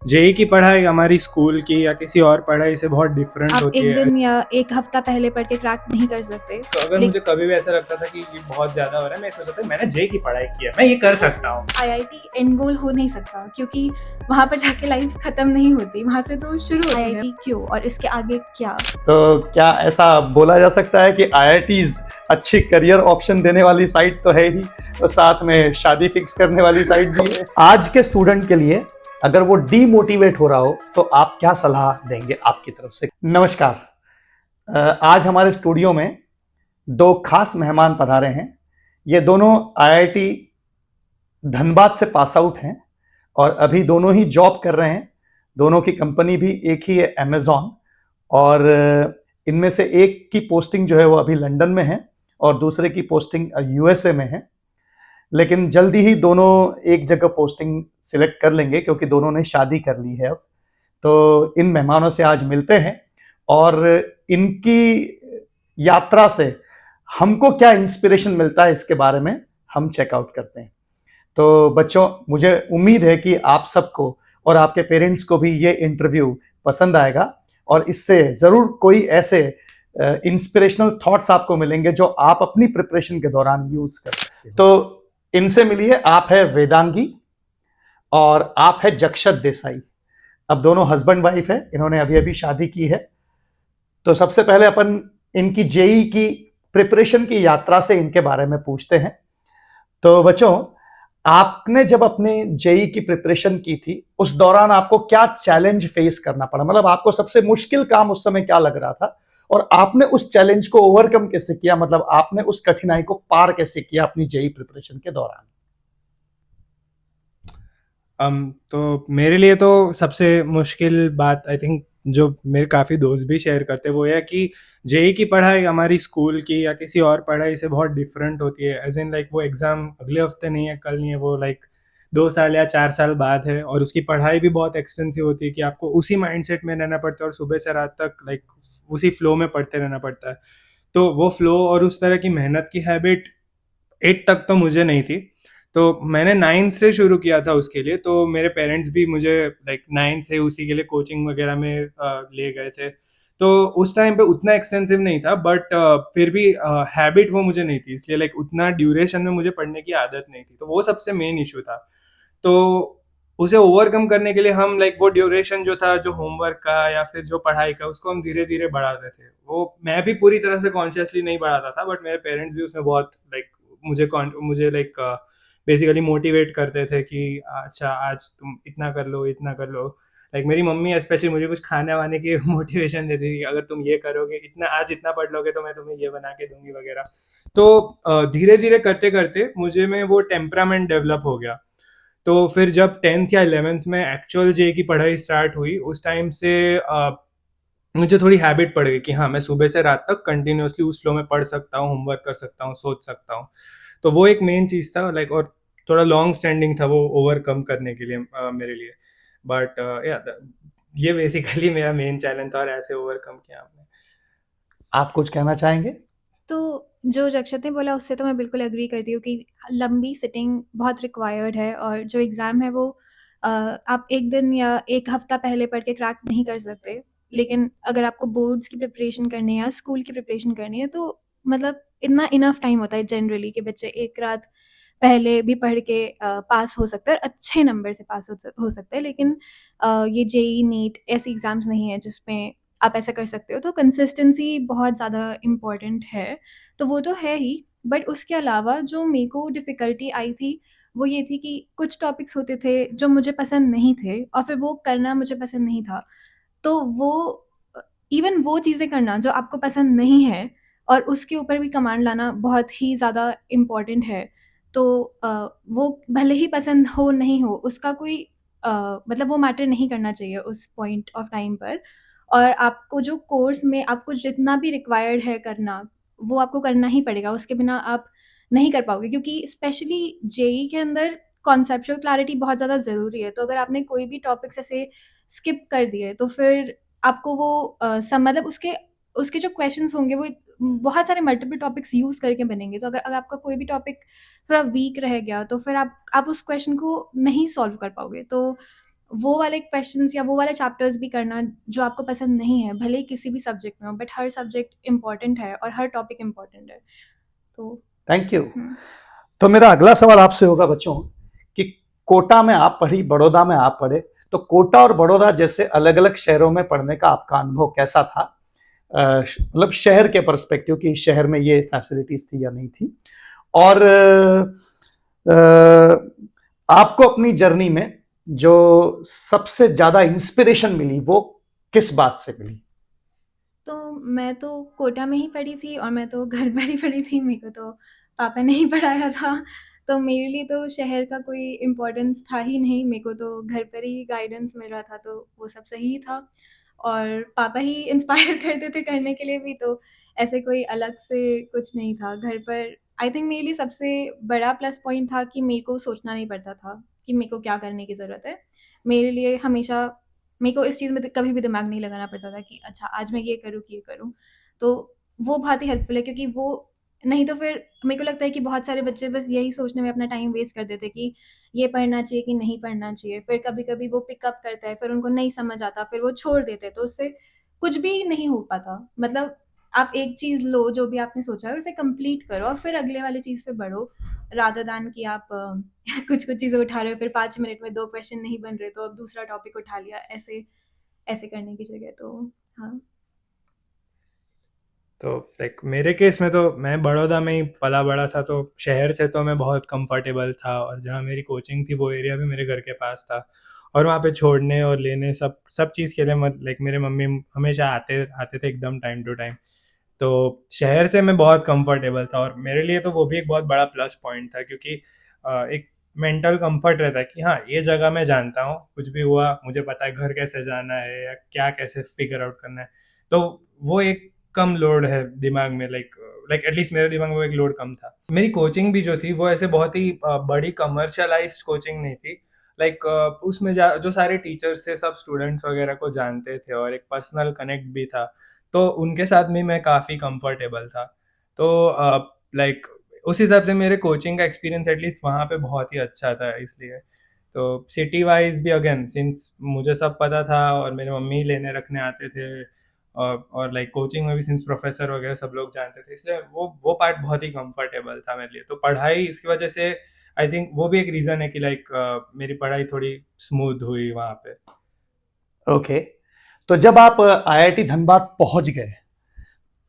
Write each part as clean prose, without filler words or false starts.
JEE की पढ़ाई हमारी स्कूल की या किसी और पढ़ाई से बहुत डिफरेंट आप होती एक है। दिन या एक हफ्ता पहले पढ़ के क्रैक नहीं कर सकते। तो अगर मुझे कभी भी ऐसा लगता था कि ये बहुत ज़्यादा हो रहा है, मैं सोचता था मैंने जेईई की पढ़ाई की है, मैं ये कर सकता हूँ। आईआईटी एंड गोल हो नहीं सकता क्योंकि वहाँ पर जाके लाइफ खत्म नहीं होती, वहाँ से तो शुरू होती है। आईआईटी क्यों और इसके आगे क्या? तो क्या ऐसा बोला जा सकता है कि आईआईटीज अच्छी करियर ऑप्शन देने वाली साइट तो है ही, और साथ में शादी फिक्स करने वाली साइट भी है। आज के स्टूडेंट के लिए अगर वो डीमोटिवेट हो रहा हो तो आप क्या सलाह देंगे आपकी तरफ से? नमस्कार। आज हमारे स्टूडियो में दो खास मेहमान पधारे हैं। ये दोनों आईआईटी धनबाद से पास आउट हैं और अभी दोनों ही जॉब कर रहे हैं। दोनों की कंपनी भी एक ही है, अमेजॉन। और इनमें से एक की पोस्टिंग जो है वो अभी लंदन में है और दूसरे की पोस्टिंग यूएसए में है। लेकिन जल्दी ही दोनों एक जगह पोस्टिंग सिलेक्ट कर लेंगे क्योंकि दोनों ने शादी कर ली है अब। तो इन मेहमानों से आज मिलते हैं और इनकी यात्रा से हमको क्या इंस्पिरेशन मिलता है इसके बारे में हम चेकआउट करते हैं। तो बच्चों, मुझे उम्मीद है कि आप सबको और आपके पेरेंट्स को भी ये इंटरव्यू पसंद आएगा और इससे ज़रूर कोई ऐसे इंस्पिरेशनल थॉट्स आपको मिलेंगे जो आप अपनी प्रिपरेशन के दौरान यूज कर सकते हो। तो इनसे मिलिए। आप है वेदांगी और आप है जक्षत देसाई। अब दोनों हस्बैंड वाइफ है, इन्होंने अभी अभी शादी की है। तो सबसे पहले अपन इनकी जेई की प्रिपरेशन की यात्रा से इनके बारे में पूछते हैं। तो बच्चों, आपने जब अपने जेई की प्रिपरेशन की थी उस दौरान आपको क्या चैलेंज फेस करना पड़ा? मतलब आपको सबसे मुश्किल काम उस समय क्या लग रहा था और आपने उस चैलेंज को ओवरकम कैसे किया? मतलब आपने उस कठिनाई को पार कैसे किया अपनी जेई प्रिपरेशन के दौरान? तो मेरे लिए तो सबसे मुश्किल बात आई थिंक जो मेरे काफ़ी दोस्त भी शेयर करते हैं वो है कि जेई की पढ़ाई हमारी स्कूल की या किसी और पढ़ाई से बहुत डिफरेंट होती है। एज इन लाइक वो एग्ज़ाम अगले हफ्ते नहीं है, कल नहीं है, वो लाइक 2 साल या 4 साल बाद है और उसकी पढ़ाई भी बहुत एक्सटेंसिव होती है कि आपको उसी माइंडसेट में रहना पड़ता है और सुबह से रात तक लाइक उसी फ्लो में पढ़ते रहना पड़ता है। तो वो फ्लो और उस तरह की मेहनत की हैबिट 8 तक तो मुझे नहीं थी। तो मैंने 9 से शुरू किया था उसके लिए। तो मेरे पेरेंट्स भी मुझे लाइक 9 से उसी के लिए कोचिंग वगैरह में ले गए थे। तो उस टाइम पे उतना एक्सटेंसिव नहीं था, बट फिर भी हैबिट वो मुझे नहीं थी, इसलिए लाइक उतना ड्यूरेशन में मुझे पढ़ने की आदत नहीं थी। तो वो सबसे मेन इशू था। तो उसे ओवरकम करने के लिए हम लाइक वो ड्यूरेशन जो था, जो होमवर्क का या फिर जो पढ़ाई का, उसको हम धीरे धीरे बढ़ाते थे। वो मैं भी पूरी तरह से कॉन्शियसली नहीं बढ़ाता था, बट मेरे पेरेंट्स भी उसमें बहुत लाइक मुझे लाइक बेसिकली मोटिवेट करते थे कि अच्छा आज तुम इतना कर लो, इतना कर लो। लाइक मेरी मम्मी स्पेशली मुझे कुछ खाने वाने की मोटिवेशन देती थी, अगर तुम ये करोगे, इतना आज इतना पढ़ लोगे तो मैं तुम्हें ये बना के दूंगी वगैरह। तो धीरे धीरे करते करते मुझे में वो टेम्परामेंट डेवलप हो गया। तो फिर जब 10th या 11th में एक्चुअल जे की पढ़ाई स्टार्ट हुई, उस टाइम से मुझे थोड़ी हैबिट पड़ गई कि हाँ, मैं सुबह से रात तक कंटिन्यूअसली उस फ्लो में पढ़ सकता हूँ, होमवर्क कर सकता हूँ, सोच सकता हूँ। तो वो एक मेन चीज़ था लाइक, और थोड़ा लॉन्ग स्टैंडिंग था वो ओवरकम करने के लिए मेरे लिए। बट या ये बेसिकली मेरा मेन चैलेंज था और ऐसे ओवरकम किया आपने। आप कुछ कहना चाहेंगे? तो जो जक्षत ने बोला उससे तो मैं बिल्कुल एग्री करती हूँ कि लंबी सिटिंग बहुत रिक्वायर्ड है और जो एग्ज़ाम है वो आप एक दिन या एक हफ्ता पहले पढ़ के क्रैक नहीं कर सकते। लेकिन अगर आपको बोर्ड्स की प्रिपरेशन करनी है या स्कूल की प्रिपरेशन करनी है तो मतलब इतना इनफ टाइम होता है जनरली कि बच्चे एक रात पहले भी पढ़ के पास हो सकते हैं और अच्छे नंबर से पास हो सकते हैं। लेकिन ये जेई नीट ऐसी एग्ज़ाम्स नहीं है जिसमें आप ऐसा कर सकते हो। तो कंसिस्टेंसी बहुत ज़्यादा इम्पॉर्टेंट है। तो वो तो है ही, बट उसके अलावा जो मेरे को डिफ़िकल्टी आई थी, वो ये थी कि कुछ टॉपिक्स होते थे जो मुझे पसंद नहीं थे और फिर वो करना मुझे पसंद नहीं था। तो वो इवन वो चीज़ें करना जो आपको पसंद नहीं है और उसके ऊपर भी कमांड लाना बहुत ही ज़्यादा इम्पॉर्टेंट है। तो वो भले ही पसंद हो, नहीं हो, उसका कोई मतलब वो मैटर नहीं करना चाहिए उस पॉइंट ऑफ टाइम पर। और आपको जो कोर्स में आपको जितना भी रिक्वायर्ड है करना, वो आपको करना ही पड़ेगा, उसके बिना आप नहीं कर पाओगे क्योंकि स्पेशली जेईई के अंदर कॉन्सेप्चुअल क्लैरिटी बहुत ज़्यादा ज़रूरी है। तो अगर आपने कोई भी टॉपिक्स ऐसे स्किप कर दिए तो फिर आपको वो मतलब उसके उसके जो क्वेश्चंस होंगे वो बहुत सारे मल्टीपल टॉपिक्स यूज़ करके बनेंगे। तो अगर अगर आपका कोई भी टॉपिक थोड़ा वीक रह गया तो फिर आप उस क्वेश्चन को नहीं सॉल्व कर पाओगे। तो वो वाले क्वेश्चंस या वो वाले चैप्टर्स भी करना जो आपको पसंद नहीं है, भले ही किसी भी सब्जेक्ट में हो, बट हर सब्जेक्ट इम्पोर्टेंट है और हर टॉपिक इम्पोर्टेंट है। तो थैंक यू। हुँ। तो मेरा अगला सवाल आपसे होगा बच्चों कि कोटा में आप पढ़ी, बड़ौदा में आप पढ़े, तो कोटा और बड़ौदा जैसे अलग अलग शहरों में पढ़ने का आपका अनुभव कैसा था? मतलब शहर के पर्सपेक्टिव कि शहर में ये फैसिलिटीज थी या नहीं थी, और आपको अपनी जर्नी में जो सबसे ज्यादा इंस्पिरेशन मिली वो किस बात से मिली? तो मैं तो कोटा में ही पढ़ी थी और मैं तो घर पर ही पढ़ी थी, मेरे को तो पापा ने ही पढ़ाया था, तो मेरे लिए तो शहर का कोई इम्पोर्टेंस था ही नहीं, मेरे को तो घर पर ही गाइडेंस मिल रहा था, तो वो सब सही ही था। और पापा ही इंस्पायर करते थे करने के लिए भी, तो ऐसे कोई अलग से कुछ नहीं था। घर पर आई थिंक मेरे लिए सबसे बड़ा प्लस पॉइंट था कि मेरे को सोचना नहीं पड़ता था कि मेरे को क्या करने की ज़रूरत है। मेरे लिए हमेशा मेरे को इस चीज़ में कभी भी दिमाग नहीं लगाना पड़ता था कि अच्छा आज मैं ये करूँ कि ये करूँ। तो वो बहुत ही हेल्पफुल है, क्योंकि वो नहीं तो फिर मेरे को लगता है कि बहुत सारे बच्चे बस यही सोचने में अपना टाइम वेस्ट कर देते कि ये पढ़ना चाहिए कि नहीं पढ़ना चाहिए। फिर कभी-कभी वो पिकअप करता है, फिर उनको नहीं समझ आता, फिर वो छोड़ देते हैं, तो उससे कुछ भी नहीं हो पाता। मतलब आप एक चीज़ लो जो भी आपने सोचा है उसे कंप्लीट करो और फिर अगले वाली चीज़ पे बढ़ो, रादर दैन कि आप कुछ-कुछ चीज़ें उठा रहे हो, फिर 5 मिनट में 2 क्वेश्चन नहीं बन रहे तो अब दूसरा टॉपिक उठा लिया, ऐसे ऐसे करने की जगह। तो हाँ। तो लाइक मेरे केस में तो मैं बड़ौदा में ही पला बड़ा था, तो शहर से तो मैं बहुत कंफर्टेबल था, और जहाँ मेरी कोचिंग थी वो एरिया भी मेरे घर के पास था, और वहाँ पे छोड़ने और लेने सब सब चीज़ के लिए लाइक मेरे मम्मी हमेशा आते आते थे एकदम टाइम टू टाइम। तो शहर से मैं बहुत कंफर्टेबल था, और मेरे लिए तो वो भी एक बहुत बड़ा प्लस पॉइंट था, क्योंकि एक मेंटल कंफर्ट रहता है कि हाँ ये जगह मैं जानता हूँ, कुछ भी हुआ मुझे पता है घर कैसे जाना है या क्या कैसे फिगर आउट करना है। तो वो एक कम लोड है दिमाग में, लाइक एटलीस्ट मेरे दिमाग में वो एक लोड कम था। मेरी कोचिंग भी जो थी वो ऐसे बहुत ही बड़ी कमर्शियलाइज्ड कोचिंग नहीं थी। लाइक उसमें जो सारे टीचर्स थे सब स्टूडेंट्स वगैरह को जानते थे, और एक पर्सनल कनेक्ट भी था, तो उनके साथ भी मैं काफ़ी कंफर्टेबल था। तो लाइक उस हिसाब से मेरे कोचिंग का एक्सपीरियंस एटलीस्ट वहाँ पे बहुत ही अच्छा था, इसलिए। तो सिटी वाइज भी अगेन सिंस मुझे सब पता था और मेरे मम्मी लेने रखने आते थे, और लाइक कोचिंग में भी सिंस प्रोफेसर वगैरह सब लोग जानते थे, इसलिए वो पार्ट बहुत ही कंफर्टेबल था मेरे लिए। तो पढ़ाई इसकी वजह से आई थिंक वो भी एक रीज़न है कि लाइक मेरी पढ़ाई थोड़ी स्मूथ हुई वहाँ पे। ओके। तो जब आप आईआईटी धनबाद पहुंच गए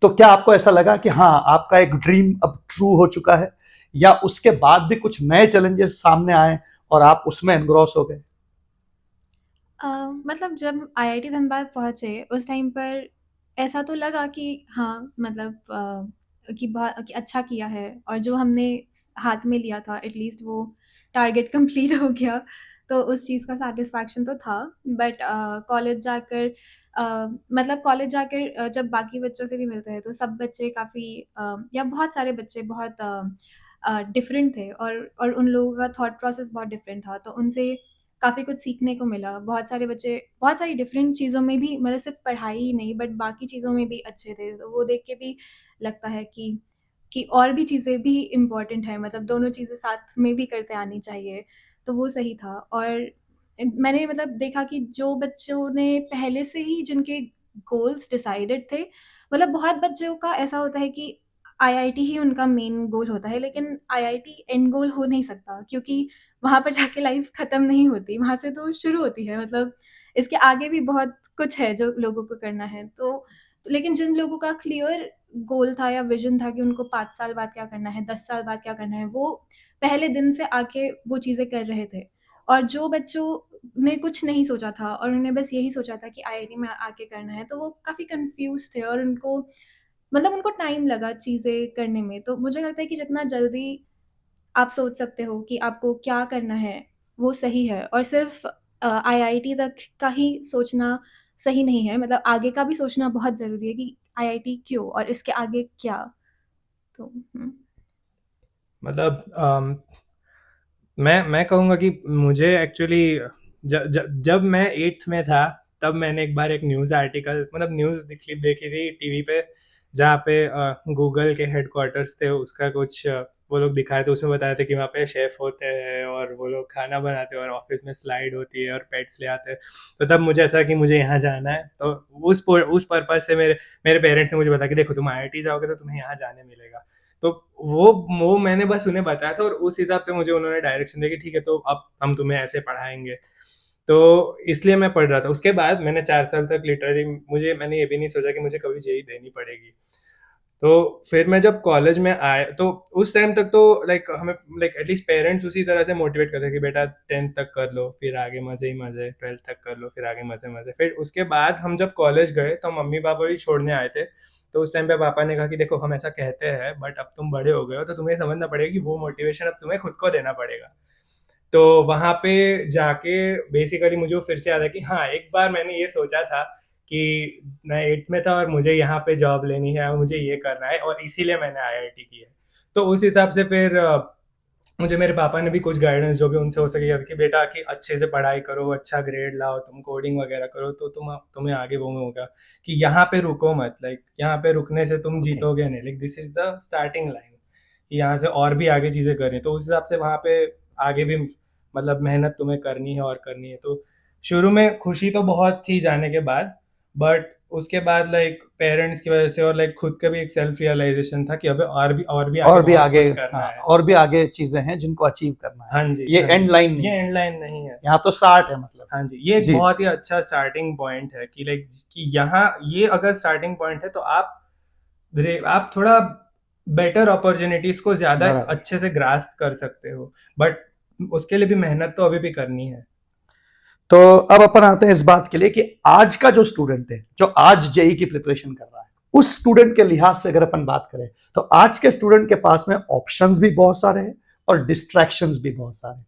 तो क्या आपको ऐसा लगा कि हाँ आपका एक ड्रीम अब ट्रू हो चुका है, या उसके बाद भी कुछ नए चैलेंजेस सामने आए और आप उसमें एनग्रॉस हो गए? मतलब जब आईआईटी धनबाद पहुँचे उस टाइम पर ऐसा तो लगा कि हाँ, मतलब कि अच्छा किया है और जो हमने हाथ में लिया था एटलीस्ट वो टारगेट कंप्लीट हो गया, तो उस चीज़ का सेटिस्फैक्शन तो था। बट कॉलेज जाकर मतलब कॉलेज जाकर जब बाकी बच्चों से भी मिलते हैं तो सब बच्चे काफ़ी या बहुत सारे बच्चे बहुत डिफरेंट थे, और उन लोगों का थॉट प्रोसेस बहुत डिफरेंट था, तो उनसे काफ़ी कुछ सीखने को मिला। बहुत सारे बच्चे बहुत सारी डिफरेंट चीज़ों में भी, मतलब सिर्फ़ पढ़ाई ही नहीं बट बाकी चीज़ों में भी अच्छे थे। तो वो देख के भी लगता है कि और भी चीज़ें भी इम्पोर्टेंट हैं, मतलब दोनों चीज़ें साथ में भी करते आनी चाहिए। तो वो सही था। और मैंने मतलब देखा कि जो बच्चों ने पहले से ही जिनके गोल्स डिसाइडेड थे, मतलब बहुत बच्चों का ऐसा होता है कि आईआईटी ही उनका मेन गोल होता है, लेकिन आईआईटी एंड गोल हो नहीं सकता, क्योंकि वहाँ पर जाके लाइफ ख़त्म नहीं होती, वहाँ से तो शुरू होती है। मतलब इसके आगे भी बहुत कुछ है जो लोगों को करना है। तो लेकिन जिन लोगों का क्लियर गोल था या विज़न था कि उनको 5 साल बाद क्या करना है, 10 साल बाद क्या करना है, वो पहले दिन से आके वो चीज़ें कर रहे थे। और जो बच्चों ने कुछ नहीं सोचा था और उन्होंने बस यही सोचा था कि आईआईटी में आके करना है, तो वो काफ़ी कन्फ्यूज़ थे और उनको मतलब उनको टाइम लगा चीज़ें करने में। तो मुझे लगता है कि जितना जल्दी आप सोच सकते हो कि आपको क्या करना है, वो सही है, और सिर्फ़ आईआईटी तक का ही सोचना सही नहीं है, मतलब आगे का भी सोचना बहुत ज़रूरी है कि आईआईटी क्यों और इसके आगे क्या? तो मतलब मैं कहूँगा कि मुझे एक्चुअली जब मैं 8th में था तब मैंने एक बार एक न्यूज़ आर्टिकल, मतलब न्यूज़ क्लिप देखी थी टीवी पे, जहाँ पे गूगल के हेडक्वार्टर्स थे, उसका कुछ वो लोग दिखाए थे, उसमें बताए थे कि वहाँ पे शेफ़ होते हैं और वो लोग खाना बनाते हैं और ऑफिस में स्लाइड होती है और पेट्स ले आते हैं। तो तब मुझे ऐसा कि मुझे यहाँ जाना है, तो उस पर्पज़ से मेरे पेरेंट्स ने मुझे बताया कि देखो तुम IIT जाओगे तो तुम्हें यहाँ जाने मिलेगा। तो वो मैंने बस उन्हें बताया था और उस हिसाब से मुझे उन्होंने डायरेक्शन दिया कि ठीक है, तो अब हम तुम्हें ऐसे पढ़ाएंगे। तो इसलिए मैं पढ़ रहा था। उसके बाद मैंने 4 साल तक लिटरली मैंने ये भी नहीं सोचा कि मुझे कभी जेई देनी पड़ेगी। तो फिर मैं जब कॉलेज में आया तो उस टाइम तक तो हमें एटलीस्ट पेरेंट्स उसी तरह से मोटिवेट करते कि बेटा 10th तक कर लो, फिर आगे मजे ही मजे, 12th तक कर लो, फिर आगे मजे मजे। फिर उसके बाद हम जब कॉलेज गए तो मम्मी पापा भी छोड़ने आए थे। तो उस टाइम पे पापा ने कहा कि देखो हम ऐसा कहते हैं बट अब तुम बड़े हो गए हो तो तुम्हें समझना पड़ेगा कि वो मोटिवेशन अब तुम्हें खुद को देना पड़ेगा। तो वहाँ पे जाके बेसिकली मुझे वो फिर से याद है कि हाँ, एक बार मैंने ये सोचा था कि मैं 8th में था और मुझे यहाँ पे जॉब लेनी है और मुझे ये करना है और इसीलिए मैंने IIT की है। तो उस हिसाब से फिर मुझे मेरे पापा ने भी कुछ गाइडेंस जो भी उनसे हो सके कि बेटा कि अच्छे से पढ़ाई करो, अच्छा ग्रेड लाओ, तुम कोडिंग वगैरह करो तो तुम्हें आगे वो होगा कि यहाँ पे रुको मत, यहाँ पे रुकने से तुम Okay. जीतोगे नहीं, this is the starting line, यहाँ से और भी आगे चीज़ें करें। तो उस हिसाब से वहाँ पे आगे भी मतलब मेहनत तुम्हें करनी है और करनी है। तो शुरू में खुशी तो बहुत थी जाने के बाद, बट उसके बाद पेरेंट्स की वजह से और खुद का भी एक सेल्फ रियलाइजेशन था कि अबे और भी और भी बहुत आगे, कुछ करना हाँ, है। और भी आगे चीजें हैं जिनको अचीव करना है। हाँ जी, ये हाँ एंड जी। लाइन नहीं ये है, एंड लाइन नहीं है। यहाँ तो स्टार्ट है मतलब। हाँ जी, ये एक जी, बहुत ही अच्छा स्टार्टिंग पॉइंट है कि कि यहाँ ये अगर स्टार्टिंग पॉइंट है तो आप थोड़ा बेटर अपॉर्चुनिटीज को ज्यादा बराबर। अच्छे से ग्रास्प कर सकते हो, बट उसके लिए भी मेहनत तो अभी भी करनी है। तो अब अपन आते हैं इस बात के लिए कि आज का जो स्टूडेंट है, जो आज जेई की प्रिपरेशन कर रहा है, उस स्टूडेंट के लिहाज से अगर अपन बात करें तो आज के स्टूडेंट के पास में ऑप्शंस भी बहुत सारे हैं और डिस्ट्रैक्शंस भी बहुत सारे हैं।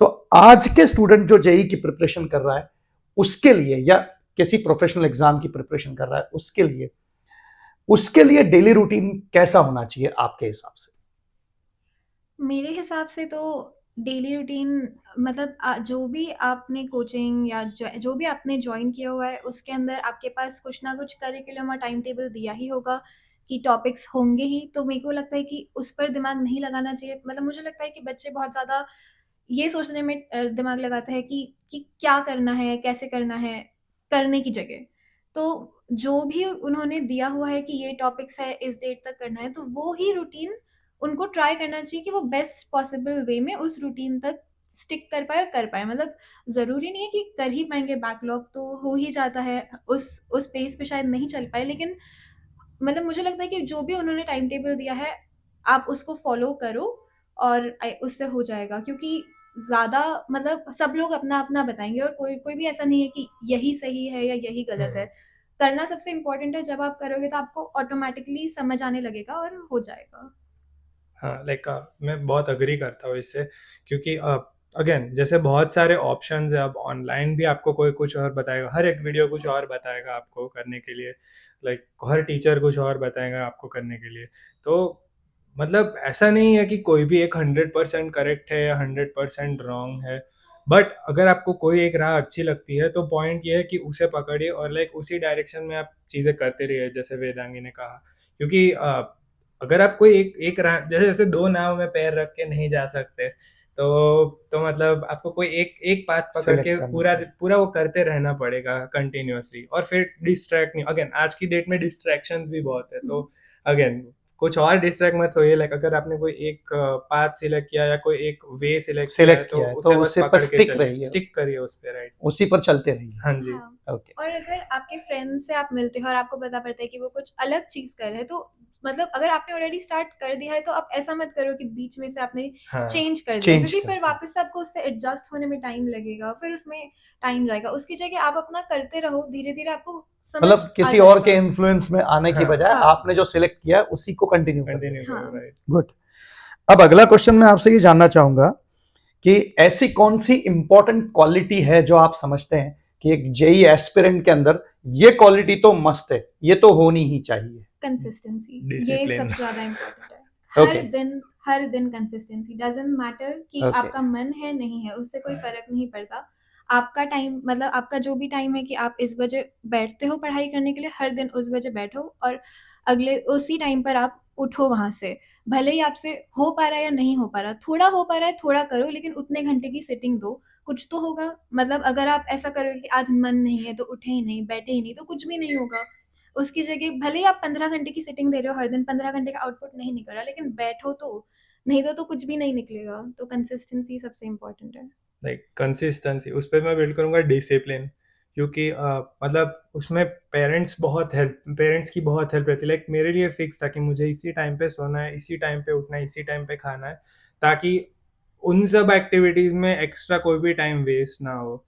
तो आज के स्टूडेंट जो जेई की प्रिपरेशन कर रहा है उसके लिए, या किसी प्रोफेशनल एग्जाम की प्रिपरेशन कर रहा है उसके लिए डेली रूटीन कैसा होना चाहिए आपके हिसाब से? मेरे हिसाब से तो डेली रूटीन मतलब जो भी आपने कोचिंग या जो भी आपने ज्वाइन किया हुआ है उसके अंदर आपके पास कुछ ना कुछ करिकुलम और टाइम टेबल दिया ही होगा कि टॉपिक्स होंगे ही। तो मेरे को लगता है कि उस पर दिमाग नहीं लगाना चाहिए। मतलब मुझे लगता है कि बच्चे बहुत ज़्यादा ये सोचने में दिमाग लगाते हैं कि क्या करना है, कैसे करना है, करने की जगह। तो जो भी उन्होंने दिया हुआ है कि ये टॉपिक्स है, इस डेट तक करना है, तो वो ही रूटीन उनको ट्राई करना चाहिए कि वो बेस्ट पॉसिबल वे में उस रूटीन तक स्टिक कर पाए और कर पाए। मतलब ज़रूरी नहीं है कि कर ही पाएँगे, बैकलॉग तो हो ही जाता है, उस पेस पे शायद नहीं चल पाए, लेकिन मतलब मुझे लगता है कि जो भी उन्होंने टाइम टेबल दिया है, आप उसको फ़ॉलो करो और उससे हो जाएगा। क्योंकि ज़्यादा मतलब सब लोग अपना-अपना बताएँगे और कोई कोई भी ऐसा नहीं है कि यही सही है या यही गलत है। करना सबसे इम्पोर्टेंट है, जब आप करोगे तो आपको ऑटोमैटिकली समझ आने लगेगा और हो जाएगा। हाँ, मैं बहुत अग्री करता हूँ इससे, क्योंकि अगेन जैसे बहुत सारे ऑप्शंस है, अब ऑनलाइन भी आपको कोई कुछ और बताएगा, हर एक वीडियो कुछ और बताएगा आपको करने के लिए, हर टीचर कुछ और बताएगा आपको करने के लिए। तो मतलब ऐसा नहीं है कि कोई भी एक 100% करेक्ट है या 100% रॉन्ग है, बट अगर आपको कोई एक राह अच्छी लगती है तो पॉइंट ये है कि उसे पकड़िए और उसी डायरेक्शन में आप चीज़ें करते रहिए, जैसे वेदांगी ने कहा। क्योंकि अगर आप कोई एक राह, जैसे जैसे दो नाव में पैर रख के नहीं जा सकते, तो मतलब आपको कोई एक पाथ पकड़ Select के करना पूरा पड़ेगा। पूरा वो करते रहना पड़ेगा कंटिन्यूअसली, और फिर डिस्ट्रैक्ट नहीं। अगेन आज की डेट में डिस्ट्रैक्शंस भी बहुत है, तो अगेन कुछ और डिस्ट्रैक्ट मत होइए। अगर आपने कोई एक पाथ सिलेक्ट किया या कोई एक वे सिलेक्ट किया है, सिलेक्ट तो किया है तो उसे बस उसे पर पकड़ के स्टिक चलिए, रहिए, स्टिक करिए उस पे, राइट। उसी पर चलते रहिए। हाँ जी। हाँ। ओके। और अगर आपके फ्रेंड से आप मिलते हो और आपको पता पड़ता है कि वो कुछ अलग चीज़ कर रहे हैं, तो मतलब अगर आपने ऑलरेडी स्टार्ट कर दिया है तो आप ऐसा मत करो कि बीच में से आपने हाँ, चेंज कर दिया, चेंज क्योंकि कर फिर दिया। वापस से आपको उससे एडजस्ट होने में टाइम लगेगा, फिर उसमें टाइम जाएगा। उसकी जगह आप अपना करते रहो, धीरे-धीरे आपको समझ मतलब आ किसी और के जाएगा। इन्फ्लुएंस में आने की हाँ, बजाय हाँ। आपने जो सिलेक्ट किया उसी को कंटिन्यू कर कंटिन्यू देना। करो, हाँ। राइट। गुड। अब अगला क्वेश्चन मैं आपसे ये जानना चाहूंगा कि ऐसी कौन सी इंपॉर्टेंट क्वालिटी है जो आप समझते हैं कि एक जेई एस्पिरेंट के अंदर ये क्वालिटी तो मस्ट है, ये तो होनी ही चाहिए? कंसिस्टेंसी, ये डिसिप्लिन। सबसे ज़्यादा इम्पोर्टेंट है। Okay. हर दिन कंसिस्टेंसी, डज़न्ट मैटर कि Okay. आपका मन है, नहीं है, उससे कोई फ़र्क नहीं पड़ता। आपका टाइम मतलब आपका जो भी टाइम है कि आप इस बजे बैठते हो पढ़ाई करने के लिए, हर दिन उस बजे बैठो। और अगले उसी टाइम पर आप उठो वहाँ से। भले ही आपसे हो पा रहा है या नहीं हो पा रहा, थोड़ा हो पा रहा है थोड़ा करो, लेकिन उतने घंटे की सिटिंग दो, कुछ तो होगा। मतलब अगर आप ऐसा करोगे कि आज मन नहीं है तो उठे ही नहीं, बैठे ही नहीं, तो कुछ भी नहीं होगा। उसकी जगह भले ही आप 15 घंटे की सिटिंग दे रहे हो हर दिन, 15 घंटे का आउटपुट नहीं निकल रहा, लेकिन बैठो तो, नहीं तो कुछ भी नहीं निकलेगा। तो कंसिस्टेंसी सबसे इम्पोर्टेंट है। लाइक कंसिस्टेंसी उस पे मैं बिल्ड करूँगा डिसिप्लिन, क्योंकि मतलब उसमें पेरेंट्स की बहुत हेल्प रहती है। लाइक मेरे लिए फिक्स था कि मुझे इसी टाइम पे सोना है, इसी टाइम पे उठना है, इसी टाइम पे खाना है, ताकि उन सब एक्टिविटीज़ में एक्स्ट्रा कोई भी टाइम वेस्ट ना हो।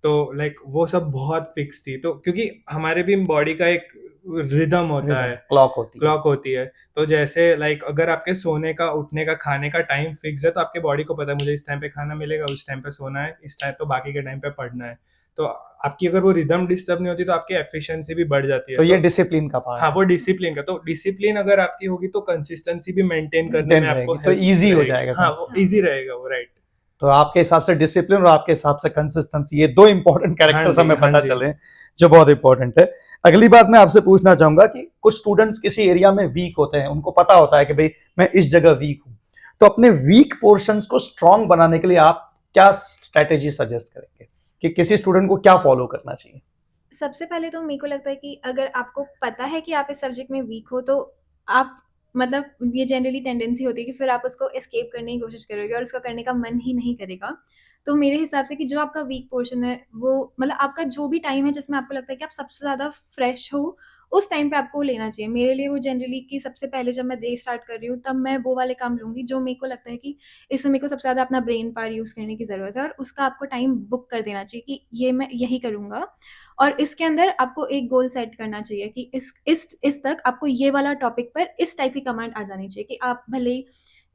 तो लाइक वो सब बहुत फिक्स थी, तो क्योंकि हमारे भी बॉडी का एक रिदम होता है, क्लॉक होती है। क्लॉक होती है। तो जैसे लाइक अगर आपके सोने का, उठने का, खाने का टाइम फिक्स है, तो आपके बॉडी को पता है मुझे इस टाइम पे खाना मिलेगा, उस टाइम पे सोना है, इस टाइम तो बाकी के टाइम पे पढ़ना है। तो आपकी अगर वो रिदम डिस्टर्ब नहीं होती तो आपकी एफिशिएंसी भी बढ़ जाती है। तो ये डिसिप्लिन का पार्ट हाँ, है। वो डिसिप्लिन का, तो डिसिप्लिन अगर आपकी होगी तो कंसिस्टेंसी भी मेंटेन करने Maintain में आपको रहेगी, तो हेल्प easy हो रहेगी। जाएगा हाँ, वो consistency। इजी रहेगा वो, राइट। तो आपके हिसाब से डिसिप्लिन और आपके हिसाब से कंसिस्टेंसी, ये दो इंपॉर्टेंट कैरेक्टर्स जी, हमें हाँ पता जी। चले जो बहुत इंपॉर्टेंट है। अगली बात मैं आपसे पूछना चाहूंगा कि कुछ स्टूडेंट्स किसी एरिया में वीक होते हैं, उनको पता होता है कि भाई मैं इस जगह वीक हूं, तो अपने वीक पोर्शंस को स्ट्रांग बनाने के लिए आप क्या स्ट्रेटेजी सजेस्ट करेंगे कि किसी स्टूडेंट को क्या फॉलो करना चाहिए? सबसे पहले तो मेरे को लगता है कि अगर आपको पता है कि आप इस सब्जेक्ट में वीक हो, तो आप मतलब ये जनरली टेंडेंसी होती है कि फिर आप उसको एस्केप करने की कोशिश करोगे और उसका करने का मन ही नहीं करेगा। तो मेरे हिसाब से कि जो आपका वीक पोर्शन है, वो मतलब आपका जो भी टाइम है जिसमें आपको लगता है कि आप सबसे ज़्यादा फ्रेश हो, उस टाइम पे आपको लेना चाहिए। मेरे लिए वो जनरली कि सबसे पहले जब मैं डे स्टार्ट कर रही हूँ, तब मैं वो वाले काम लूँगी जो मेरे को लगता है कि इसमें मेरे को सबसे ज़्यादा अपना ब्रेन पावर यूज़ करने की ज़रूरत है, और उसका आपको टाइम बुक कर देना चाहिए कि ये मैं यही करूँगा। और इसके अंदर आपको एक गोल सेट करना चाहिए कि इस तक आपको ये वाला टॉपिक पर इस टाइप की कमांड आ जानी चाहिए कि आप भले ही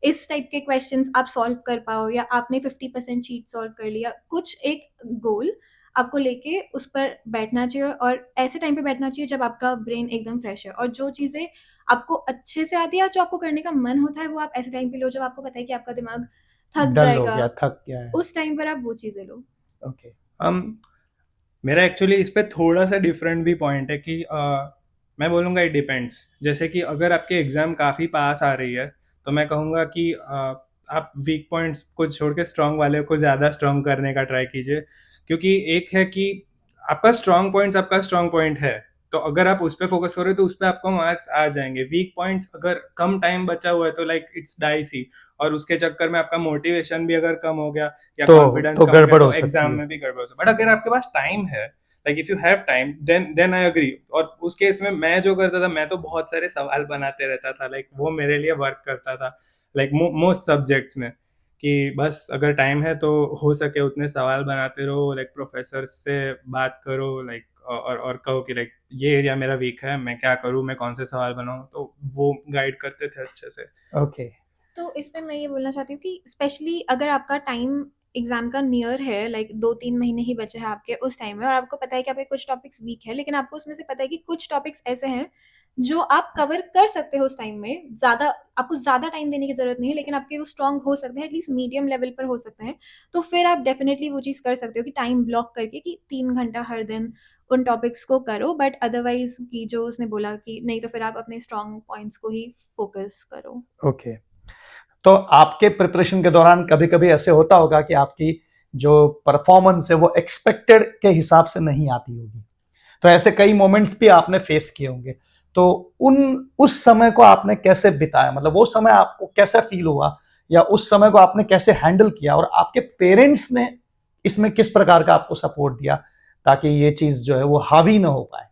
इस टाइप के क्वेश्चंस आप सॉल्व कर पाओ, या आपने 50% शीट सॉल्व कर लिया, कुछ एक गोल आपको लेके उस पर बैठना चाहिए, और ऐसे टाइम पे बैठना चाहिए जब आपका ब्रेन एकदम फ्रेश है, और जो चीज़ें आपको अच्छे से आती है, जो आपको करने का मन होता है, वो आप ऐसे टाइम पे लो जब आपको पता है कि आपका दिमाग थक डल हो जाएगा, गया, थक गया है। उस टाइम पर आप वो चीज़ें लो। ओके। मेरा एक्चुअली इस पे थोड़ा सा डिफरेंट भी पॉइंट है कि मैं बोलूँगा इट डिपेंड्स। जैसे कि अगर आपके एग्ज़ाम काफ़ी पास आ रही है, तो मैं कहूँगा कि आप वीक पॉइंट्स को छोड़ के स्ट्रॉन्ग वाले को ज़्यादा स्ट्रॉन्ग करने का ट्राई कीजिए। क्योंकि एक है कि आपका स्ट्रॉन्ग पॉइंट है, तो अगर आप उस पर फोकस करोगे तो उस पर आपको मार्क्स आ जाएंगे। वीक पॉइंट्स अगर कम टाइम बचा हुआ है तो लाइक इट्स डाइसी, और उसके चक्कर में आपका मोटिवेशन भी अगर कम हो गया या कॉन्फिडेंस तो कम हो गया, गड़बड़ हो तो सकती एग्जाम है। में भी गड़बड़ हो सकता है। बट अगर आपके पास टाइम है, like if you have time, then I agree. और उस केस में मैं जो करता था, मैं तो बहुत सारे सवाल बनाते रहता था, लाइक वो मेरे लिए वर्क करता था। लाइक मोस्ट सब्जेक्ट्स में कि बस अगर टाइम है तो हो सके उतने सवाल बनाते रहो, लाइक प्रोफेसर से बात करो, लाइक और कहो कि लाइक ये एरिया मेरा वीक है, मैं क्या करूँ, मैं कौन से सवाल बनाऊँ, तो वो गाइड करते थे अच्छे से। ओके। तो इसमें मैं ये बोलना चाहती हूँ कि स्पेशली अगर आपका टाइम एग्जाम का नियर है, लाइक 2-3 महीने ही बचे हैं आपके उस टाइम में, और आपको पता है कि आपके कुछ टॉपिक्स वीक है, लेकिन आपको उसमें से पता है कि कुछ टॉपिक्स ऐसे हैं जो आप कवर कर सकते हो उस टाइम में। ज़्यादा आपको ज़्यादा टाइम देने की ज़रूरत नहीं है, लेकिन आपके वो स्ट्रांग हो सकते हैं, एटलीस्ट मीडियम लेवल पर हो सकते हैं। तो फिर आप डेफिनेटली वो चीज़ कर सकते हो कि टाइम ब्लॉक करके कि 3 घंटा हर दिन उन टॉपिक्स को करो। बट अदरवाइज कि जो उसने बोला कि नहीं, तो फिर आप अपने स्ट्रांग पॉइंट्स को ही फोकस करो। ओके। तो आपके प्रिपरेशन के दौरान कभी कभी ऐसे होता होगा कि आपकी जो परफॉर्मेंस है वो एक्सपेक्टेड के हिसाब से नहीं आती होगी, तो ऐसे कई मोमेंट्स भी आपने फेस किए होंगे, तो उस समय को आपने कैसे बिताया, मतलब वो समय आपको कैसा फील हुआ, या उस समय को आपने कैसे हैंडल किया, और आपके पेरेंट्स ने इसमें किस प्रकार का आपको सपोर्ट दिया ताकि ये चीज जो है वो हावी ना हो पाए?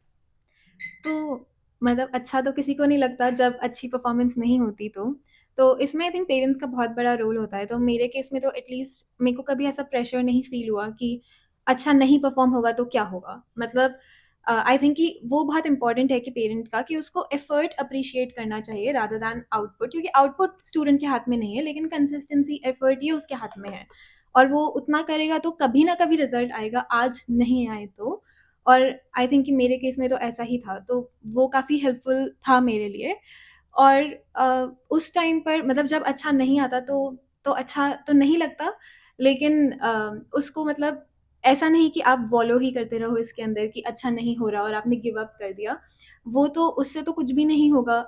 तो मतलब अच्छा तो किसी को नहीं लगता जब अच्छी परफॉर्मेंस नहीं होती, तो इसमें आई थिंक पेरेंट्स का बहुत बड़ा रोल होता है। तो मेरे केस में तो एटलीस्ट मेरे को कभी ऐसा प्रेशर नहीं फील हुआ कि अच्छा नहीं परफॉर्म होगा तो क्या होगा। मतलब आई थिंक कि वो बहुत इंपॉर्टेंट है कि पेरेंट का कि उसको एफर्ट अप्रिशिएट करना चाहिए रादर दैन आउटपुट, क्योंकि आउटपुट स्टूडेंट के हाथ में नहीं है, लेकिन कंसिस्टेंसी एफर्ट ये उसके हाथ में है, और वो उतना करेगा तो कभी ना कभी रिजल्ट आएगा, आज नहीं आए तो। और आई थिंक कि मेरे केस में तो ऐसा ही था, तो वो काफ़ी हेल्पफुल था मेरे लिए। और उस टाइम पर मतलब जब अच्छा नहीं आता तो अच्छा तो नहीं लगता, लेकिन उसको मतलब ऐसा नहीं कि आप वॉलो ही करते रहो इसके अंदर कि अच्छा नहीं हो रहा और आपने गिव अप कर दिया। वो तो उससे तो कुछ भी नहीं होगा,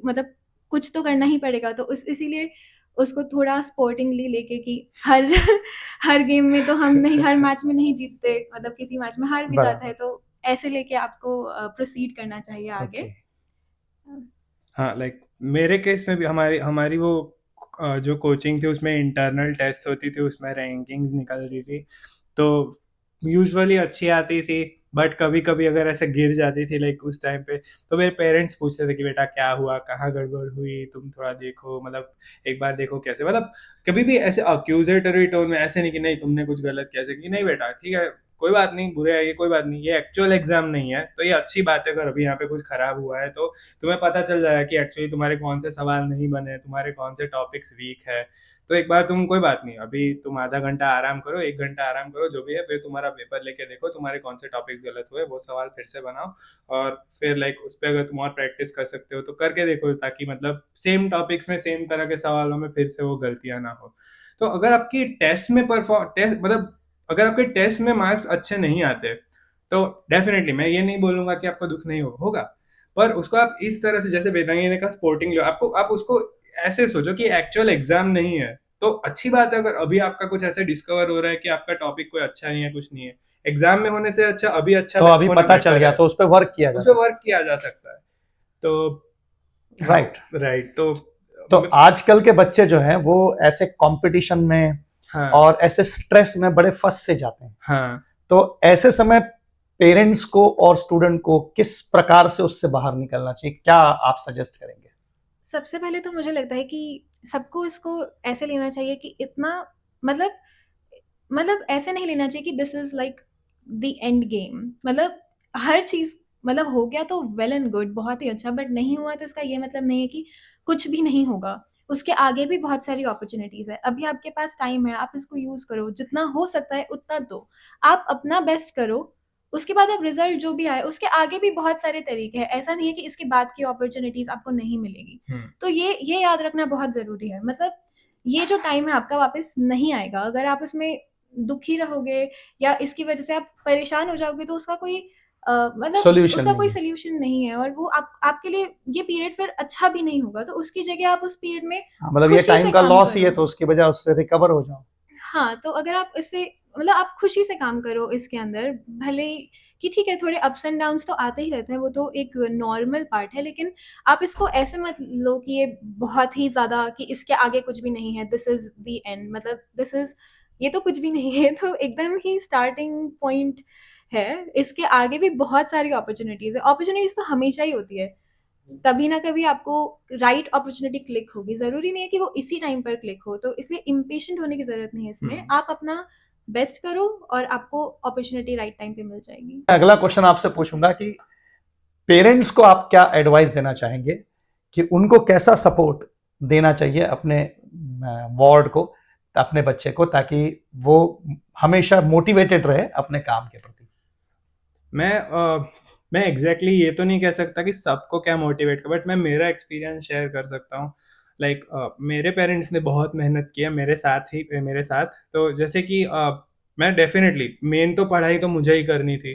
मतलब कुछ तो करना ही पड़ेगा। तो इसीलिए उसको थोड़ा स्पोर्टिंगली लेके कि हर हर गेम में तो हम नहीं, हर मैच में नहीं जीतते, मतलब किसी मैच में हार भी जाता है, बराबर। तो ऐसे लेके आपको प्रोसीड करना चाहिए आगे। ओके। हाँ, लाइक मेरे केस में भी हमारी हमारी वो जो कोचिंग थी उसमें इंटरनल टेस्ट होती थी, उसमें रैंकिंग्स निकल रही थी, तो यूजुअली अच्छी आती थी। बट कभी कभी अगर ऐसे गिर जाती थी लाइक उस टाइम पे, तो मेरे पेरेंट्स पूछते थे कि बेटा क्या हुआ, कहाँ गड़बड़ हुई, तुम थोड़ा देखो, मतलब एक बार देखो कैसे, मतलब कभी भी ऐसे अक्यूजेटरी टोन में, ऐसे नहीं कि नहीं तुमने कुछ गलत किया, ऐसे कि नहीं बेटा ठीक है, कोई बात नहीं, बुरे आएगी कोई बात नहीं, ये एक्चुअल एग्जाम नहीं है, तो ये अच्छी बात है अगर अभी यहाँ पे कुछ खराब हुआ है तो तुम्हें पता चल जाएगा कि एक्चुअली तुम्हारे कौन से सवाल नहीं बने, तुम्हारे कौन से टॉपिक्स वीक है। तो एक बार तुम, कोई बात नहीं, अभी तुम आधा घंटा आराम करो, 1 घंटा आराम करो, जो भी है, फिर तुम्हारा पेपर लेके देखो तुम्हारे कौन से टॉपिक्स गलत हुए, वो सवाल फिर से बनाओ, और फिर लाइक उस पर अगर तुम और प्रैक्टिस कर सकते हो तो करके देखो, ताकि मतलब सेम टॉपिक्स में सेम तरह के सवालों में फिर से वो गलतियां ना हो। तो अगर आपकी टेस्ट में परफॉर्म टेस्ट मतलब अगर आपके टेस्ट में मार्क्स अच्छे नहीं आते, तो डेफिनेटली मैं ये नहीं बोलूंगा कि आपको दुख नहीं होगा, पर उसको आप इस तरह से, जैसे वेदांगी ने कहा स्पोर्टिंग लो, आपको आप उसको ऐसे सोचो कि एक्चुअल एग्जाम नहीं है। तो अच्छी बात है अगर अभी आपका कुछ ऐसे डिस्कवर हो रहा है कि आपका टॉपिक कोई अच्छा नहीं है, कुछ नहीं है, एग्जाम में होने से अच्छा अभी अच्छा तो अभी होना पता चल बेटर गया है, तो उस पर वर्क किया जा उस पर सकता वर्क किया जा सकता है। तो है। हाँ, राइट। राइट, तो तो आजकल के बच्चे जो हैं वो ऐसे कंपटीशन में हाँ, और ऐसे स्ट्रेस में बड़े फंस से जाते हैं। हाँ, तो ऐसे समय पेरेंट्स को और स्टूडेंट को किस प्रकार से उससे बाहर निकलना चाहिए, क्या आप सजेस्ट करेंगे? सबसे पहले तो मुझे लगता है कि सबको इसको ऐसे लेना चाहिए कि इतना, मतलब ऐसे नहीं लेना चाहिए कि this is like the end game. मतलब हर चीज, मतलब हो गया तो वेल एंड गुड, बहुत ही अच्छा, बट नहीं हुआ तो इसका ये मतलब नहीं है कि कुछ भी नहीं होगा। उसके आगे भी बहुत सारी अपॉर्चुनिटीज है, अभी आपके पास टाइम है, आप इसको यूज करो, जितना हो सकता है उतना दो, आप अपना बेस्ट करो। उसके बाद अब रिजल्ट जो भी आए, उसके आगे भी बहुत सारे तरीके हैं, ऐसा नहीं है कि इसके बाद की अपॉर्चुनिटीज आपको नहीं मिलेगी। हम्म, तो ये याद रखना बहुत जरूरी है। मतलब ये जो टाइम है आपका वापस नहीं आएगा, अगर आप उसमें दुखी रहोगे या इसकी वजह से आप परेशान हो जाओगे, तो उसका कोई मतलब सॉल्यूशन उसका कोई नहीं है। सोल्यूशन नहीं है, और वो आपके लिए ये पीरियड फिर अच्छा भी नहीं होगा। तो उसकी जगह आप उस पीरियड में हाँ, मतलब ये खुशी टाइम से का काम लॉस ही है, करो। तो उसकी वजह उससे रिकवर हो जाओ। हाँ, तो अगर आप इससे, मतलब आप खुशी से काम करो इसके अंदर, भले ही कि ठीक है थोड़े अप्स एंड डाउन्स तो आते ही रहते हैं, वो तो एक नॉर्मल पार्ट है, लेकिन आप इसको ऐसे मत लो कि ये बहुत ही ज़्यादा, कि इसके आगे कुछ भी नहीं है, दिस इज़ द एंड, मतलब दिस इज़, ये तो कुछ भी नहीं है, तो एकदम ही स्टार्टिंग पॉइंट है। इसके आगे भी बहुत सारी अपॉर्च्युनिटीज़ है, अपॉर्च्युनिटीज़ तो हमेशा ही होती है। कभी ना कभी आपको राइट अपॉर्चुनिटी क्लिक होगी, ज़रूरी नहीं है कि वो इसी टाइम पर क्लिक हो, तो इसलिए इम्पेशेंट होने की ज़रूरत नहीं है इसमें। आप अपना बेस्ट करो और आपको अपॉर्चुनिटी राइट टाइम पे मिल जाएगी। अगला क्वेश्चन आपसे पूछूंगा कि पेरेंट्स को आप क्या एडवाइस देना चाहेंगे कि उनको कैसा सपोर्ट देना चाहिए अपने वार्ड को, अपने बच्चे को, ताकि वो हमेशा मोटिवेटेड रहे अपने काम के प्रति? मैं मैं एग्जैक्टली ये तो नहीं कह सकता कि सबको क्या मोटिवेट कर, बट मैं मेरा एक्सपीरियंस शेयर कर सकता हूँ। लाइक मेरे पेरेंट्स ने बहुत मेहनत किया मेरे साथ, तो जैसे कि मैं डेफिनेटली मेन तो पढ़ाई तो मुझे ही करनी थी,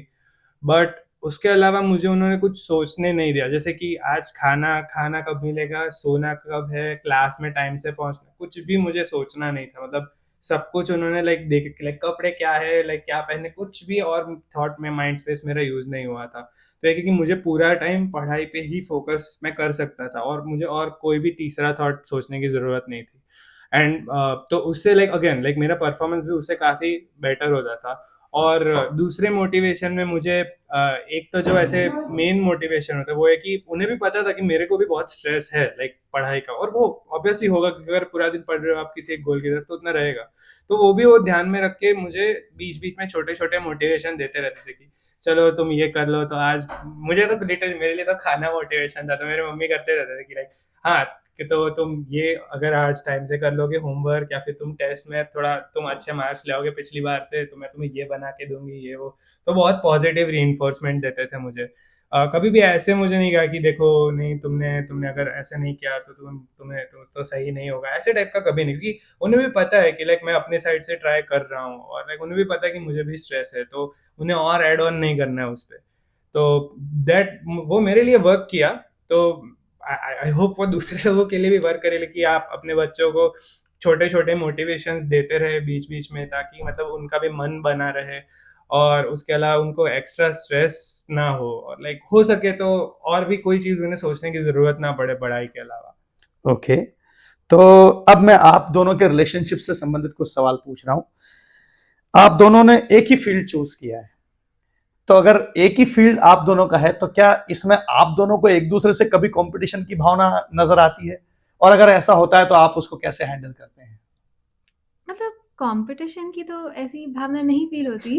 बट उसके अलावा मुझे उन्होंने कुछ सोचने नहीं दिया, जैसे कि आज खाना खाना कब मिलेगा, सोना कब है, क्लास में टाइम से पहुंचना, कुछ भी मुझे सोचना नहीं था। मतलब सब कुछ उन्होंने लाइक देख, लाइक कपड़े क्या है, लाइक क्या पहने, कुछ भी और थॉट में माइंड स्पेस मेरा यूज नहीं हुआ था। तो एक है कि मुझे पूरा टाइम पढ़ाई पे ही फोकस मैं कर सकता था, और मुझे और कोई भी तीसरा थॉट सोचने की जरूरत नहीं थी। एंड तो उससे लाइक अगेन लाइक मेरा परफॉर्मेंस भी उससे काफ़ी बेटर होता था। और दूसरे मोटिवेशन में मुझे एक तो जो ऐसे मेन मोटिवेशन होता है वो है कि उन्हें भी पता था कि मेरे को भी बहुत स्ट्रेस है लाइक पढ़ाई का, और वो ऑब्वियसली होगा क्योंकि अगर पूरा दिन पढ़ रहे हो आप किसी एक गोल की तरफ, तो उतना रहेगा। तो वो भी वो ध्यान में रख के मुझे बीच बीच में छोटे छोटे मोटिवेशन देते रहते थे कि चलो तुम ये कर लो। तो आज मुझे तो लिटरली मेरे लिए तो खाना मोटिवेशन था, तो मेरे मम्मी करते रहते थे कि लाइक हाँ, कि तो तुम ये अगर आज टाइम से कर लोगे होमवर्क, या फिर तुम टेस्ट में थोड़ा तुम अच्छे मार्क्स लाओगे पिछली बार से, तो मैं तुम्हें ये बना के दूंगी, ये वो। तो बहुत पॉजिटिव री देते थे मुझे। कभी भी ऐसे मुझे नहीं कहा कि देखो नहीं तुमने तुमने अगर ऐसे नहीं किया तो तुम तो सही नहीं होगा, ऐसे टाइप का कभी नहीं, क्योंकि उन्हें भी पता है कि लाइक मैं अपने साइड से ट्राई कर रहा हूँ, और लाइक उन्हें भी पता है कि मुझे भी स्ट्रेस है, तो उन्हें और ऐड ऑन नहीं करना है उस पर। तो दैट वो मेरे लिए वर्क किया। तो आई होप वो दूसरे लोगों के लिए भी वर्क करे, कि आप अपने बच्चों को छोटे छोटे मोटिवेशंस देते रहे बीच बीच में, ताकि मतलब उनका भी मन बना रहे, और उसके अलावा उनको एक्स्ट्रा स्ट्रेस ना हो, और लाइक हो सके तो और भी कोई चीज उन्हें सोचने की जरूरत ना पड़े पढ़ाई के अलावा। ओके, तो अब मैं आप दोनों के रिलेशनशिप से संबंधित कुछ सवाल पूछ रहा हूं। आप दोनों ने एक ही फील्ड चूज किया है, तो अगर एक ही फील्ड आप दोनों का है तो क्या इसमें आप दोनों को एक दूसरे से कभी कंपटीशन की भावना नजर आती है, और अगर ऐसा होता है तो आप उसको कैसे हैंडल करते हैं? मतलब कंपटीशन की तो ऐसी भावना नहीं फील होती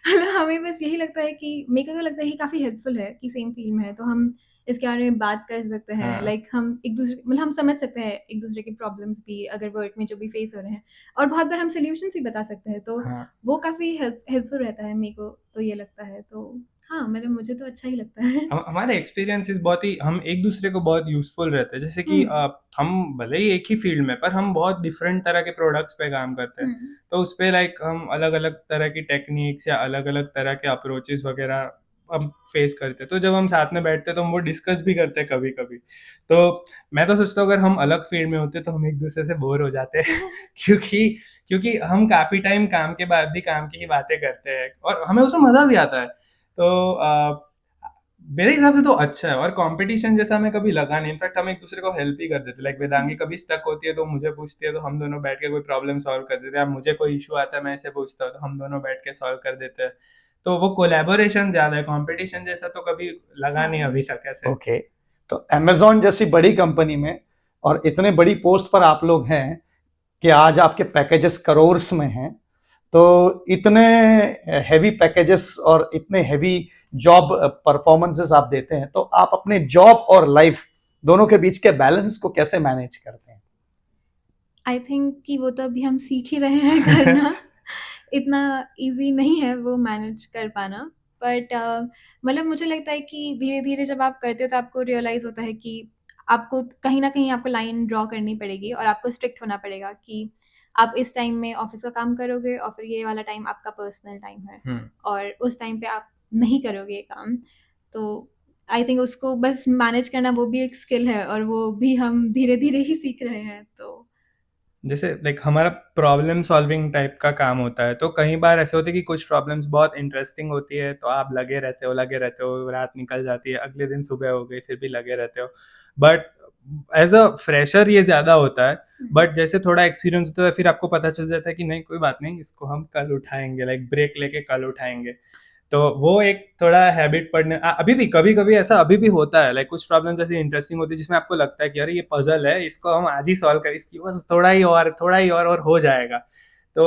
मतलब हमें बस यही लगता है कि मेरे को तो लगता है कि काफ़ी हेल्पफुल है कि सेम फील्ड में है, तो हम इसके बारे में बात कर सकते हैं। हाँ लाइक हम एक दूसरे मतलब हम समझ सकते हैं एक दूसरे के प्रॉब्लम्स भी, अगर वर्क में जो भी फेस हो रहे हैं, और बहुत बार हम सोल्यूशंस भी बता सकते हैं, तो हाँ। वो काफ़ी हेल्पफुल रहता है। मेरे को तो ये लगता है, तो हाँ, मतलब मुझे तो अच्छा ही लगता है। हमारे एक्सपीरियंसेस बहुत ही, हम एक दूसरे को बहुत यूजफुल रहते हैं, जैसे कि हम्म। हम भले ही एक ही फील्ड में, पर हम बहुत डिफरेंट तरह के प्रोडक्ट्स पे काम करते हैं। हम्म। तो उस पे लाइक हम अलग अलग तरह की टेक्निक्स या अलग अलग तरह के अप्रोचेस वगैरह हम फेस करते हैं। तो जब हम साथ में बैठते हैं तो हम वो डिस्कस भी करते हैं कभी कभी। तो मैं तो सोचता हूँ अगर हम अलग फील्ड में होते तो हम एक दूसरे से बोर हो जाते हैं क्योंकि क्योंकि हम काफी टाइम काम के बाद भी काम की ही बातें करते हैं, और हमें उसमें मजा भी आता है। तो मेरे हिसाब से तो अच्छा है, और कंपटीशन जैसा हमें कभी लगा नहीं। इनफैक्ट हम एक दूसरे को हेल्प ही कर देते, लाइक वेदांगी कभी स्टक होती है तो मुझे पूछती है, तो हम दोनों बैठ के कोई प्रॉब्लम सॉल्व कर देते हैं। अब मुझे कोई इशू आता है, मैं इसे पूछता हूँ, तो हम दोनों बैठ के सॉल्व कर देते हैं। तो वो कोलैबोरेशन ज्यादा है, कंपटीशन जैसा तो कभी लगा नहीं हाँ। अभी तक ऐसे। ओके, तो अमेजॉन जैसी बड़ी कंपनी में और इतने बड़ी पोस्ट पर आप लोग हैं कि आज आपके पैकेजेस करोर्स में हैं, तो इतने हैवी पैकेजेस और इतने हैवी जॉब परफॉर्मेंसेस आप देते हैं, तो आप अपने जॉब और लाइफ दोनों के बीच के बैलेंस को कैसे मैनेज करते हैं? आई थिंक कि वो तो अभी हम सीख ही रहे हैं करना इतना इजी नहीं है वो मैनेज कर पाना। बट मतलब मुझे लगता है कि धीरे धीरे जब आप करते हो तो आपको रियलाइज होता है कि आपको कहीं ना कहीं आपको लाइन ड्रॉ करनी पड़ेगी, और आपको स्ट्रिक्ट होना पड़ेगा कि आप इस टाइम में ऑफिस का काम करोगे, और फिर ये वाला टाइम आपका पर्सनल टाइम है, और उस टाइम पे आप नहीं करोगे ये काम। तो आई थिंक उसको बस मैनेज करना वो भी एक स्किल है, और वो भी हम धीरे धीरे ही सीख रहे हैं। तो जैसे लाइक हमारा प्रॉब्लम सॉल्विंग टाइप का काम होता है, तो कई बार ऐसे होते हैं कि कुछ प्रॉब्लम्स बहुत इंटरेस्टिंग होती है, तो आप लगे रहते हो, रात निकल जाती है, अगले दिन सुबह हो गई, फिर भी लगे रहते हो। बट एज अ फ्रेशर ये ज़्यादा होता है। बट जैसे थोड़ा एक्सपीरियंस होता है फिर आपको पता चल जाता है कि नहीं कोई बात नहीं, इसको हम कल उठाएंगे, लाइक ब्रेक लेके कल उठाएंगे। तो वो एक थोड़ा हैबिट पड़ने अभी भी कभी कभी ऐसा अभी भी होता है, लाइक कुछ प्रॉब्लम्स ऐसी इंटरेस्टिंग होती है जिसमें आपको लगता है कि अरे ये पजल है, इसको हम आज ही सॉल्व करें, इसकी बस थोड़ा ही और हो जाएगा। तो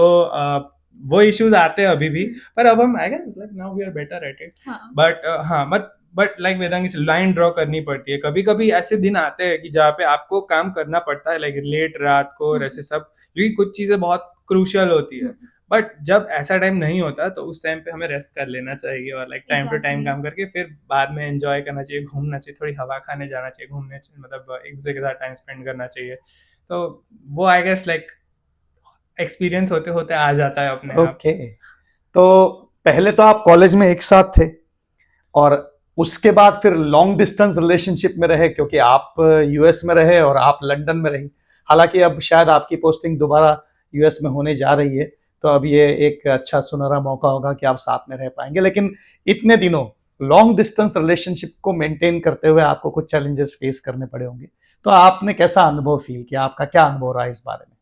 वो इश्यूज आते हैं अभी भी, पर अब हम I guess like now we are better at it. हाँ। बट हाँ, बट लाइक वेदांगी से लाइन ड्रॉ करनी पड़ती है। कभी कभी ऐसे दिन आते हैं कि जहाँ पे आपको काम करना पड़ता है, लाइक लेट रात को और ऐसे सब, क्योंकि कुछ चीजें बहुत क्रूशियल होती है। बट जब ऐसा टाइम नहीं होता तो उस टाइम पे हमें रेस्ट कर लेना चाहिए, और like time to time exactly. काम करके फिर बाद में एंजॉय करना चाहिए, घूमना चाहिए, थोड़ी हवा खाने जाना चाहिए, घूमने चाहिए, मतलब एक दूसरे के साथ टाइम स्पेंड करना चाहिए। तो वो आई गेस लाइक एक्सपीरियंस होते होते आ जाता है अपने आप। ओके, तो पहले तो आप कॉलेज में एक साथ थे, और उसके बाद फिर लॉन्ग डिस्टेंस रिलेशनशिप में रहे, क्योंकि आप यूएस में रहे और आप लंदन में रही। हालांकि अब शायद आपकी पोस्टिंग दोबारा यूएस में होने जा रही है, तो अब ये एक अच्छा सुनहरा मौका होगा कि आप साथ में रह पाएंगे। लेकिन इतने दिनों लॉन्ग डिस्टेंस रिलेशनशिप को मेंटेन करते हुए आपको कुछ चैलेंजेस फेस करने पड़े होंगे, तो आपने कैसा अनुभव फील किया? आपका क्या अनुभव रहा इस बारे में?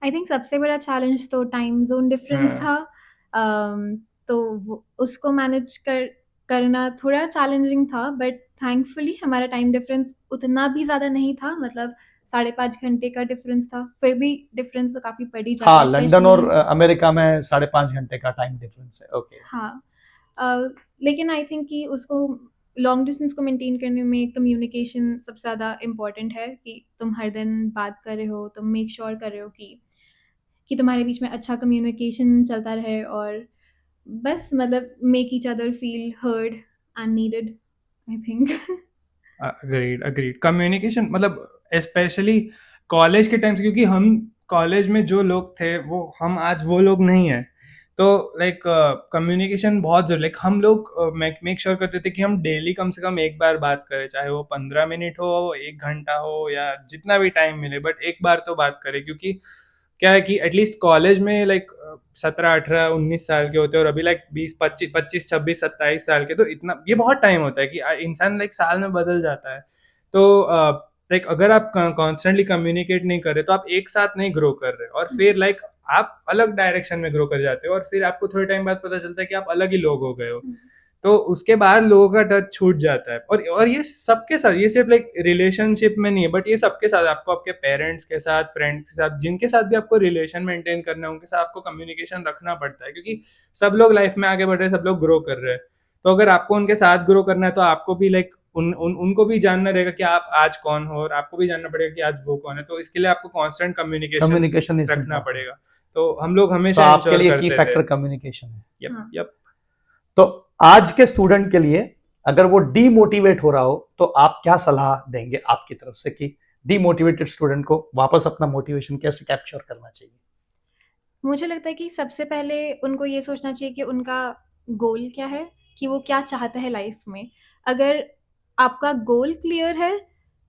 आई थिंक सबसे बड़ा चैलेंज तो टाइम जोन डिफरेंस था। तो उसको मैनेज करना थोड़ा चैलेंजिंग था, बट थैंकफुली हमारा टाइम डिफरेंस उतना भी ज़्यादा नहीं था। मतलब 5.5 घंटे का डिफरेंस था, फिर भी डिफरेंस तो काफ़ी पड़ ही जाता हाँ, है, लंदन और स्पेशली। अमेरिका में 5.5 घंटे का टाइम डिफरेंस है। ओके। हाँ। लेकिन आई थिंक कि उसको लॉन्ग डिस्टेंस को मेंटेन करने में कम्युनिकेशन सबसे ज़्यादा इम्पोर्टेंट है, कि तुम हर दिन बात कर रहे हो, तुम मेक श्योर कर रहे हो कि तुम्हारे बीच में अच्छा कम्युनिकेशन चलता रहे, और बस मतलब make each other feel heard and needed. I think. Agreed communication मतलब स्पेशली कॉलेज के टाइम से, क्योंकि हम कॉलेज में जो लोग थे वो हम आज वो लोग नहीं है। तो लाइक कम्युनिकेशन बहुत जरूरी, लाइक हम लोग मेक श्योर करते थे कि हम डेली कम से कम एक बार बात करें, चाहे वो 15 मिनट हो, 1 घंटा हो, या जितना भी टाइम मिले, बट एक बार तो बात करें। क्योंकि क्या है कि एटलीस्ट कॉलेज में लाइक 17, 18, 19 साल के होते हैं, और अभी लाइक 20, 25, 26, 27 साल के, तो इतना ये बहुत टाइम होता है कि इंसान लाइक साल में बदल जाता है। तो लाइक अगर आप कॉन्स्टेंटली कम्युनिकेट नहीं कर रहे तो आप एक साथ नहीं ग्रो कर रहे, और फिर लाइक आप अलग डायरेक्शन में ग्रो कर जाते हो, और फिर आपको थोड़े टाइम बाद पता चलता है कि आप अलग ही लोग हो गए हो। तो उसके बाद लोगों का टच छूट जाता है। और ये सबके साथ, ये सिर्फ लाइक रिलेशनशिप में नहीं है, बट ये सबके साथ, आपको आपके पेरेंट्स के साथ, फ्रेंड्स के साथ, जिनके साथ भी आपको रिलेशन मेंटेन करना है, उनके साथ आपको कम्युनिकेशन रखना पड़ता है, क्योंकि सब लोग लाइफ में आगे बढ़ रहे हैं, सब लोग ग्रो कर रहे हैं। तो अगर आपको उनके साथ ग्रो करना है तो आपको भी लाइक उनको भी जानना रहेगा कि आप आज कौन हो, और आपको भी जानना पड़ेगा कि आज वो कौन है। तो इसके लिए आपको कांस्टेंट कम्युनिकेशन इज रखना इम्पोर्टेंट। पड़ेगा। तो हम लोग तो हमेशा आपके इंश्योर लिए की करते थे। फैक्टर कम्युनिकेशन है। हाँ। यप। तो आज के स्टूडेंट के लिए अगर वो डीमोटिवेट हो रहा हो तो आप क्या सलाह देंगे आपकी तरफ से कि डीमोटिवेटेड स्टूडेंट को वापस अपना मोटिवेशन कैसे कैप्चर करना चाहिए? मुझे लगता है कि सबसे पहले उनको ये सोचना चाहिए कि उनका गोल क्या है, कि वो क्या चाहते हैं लाइफ में। अगर आपका गोल क्लियर है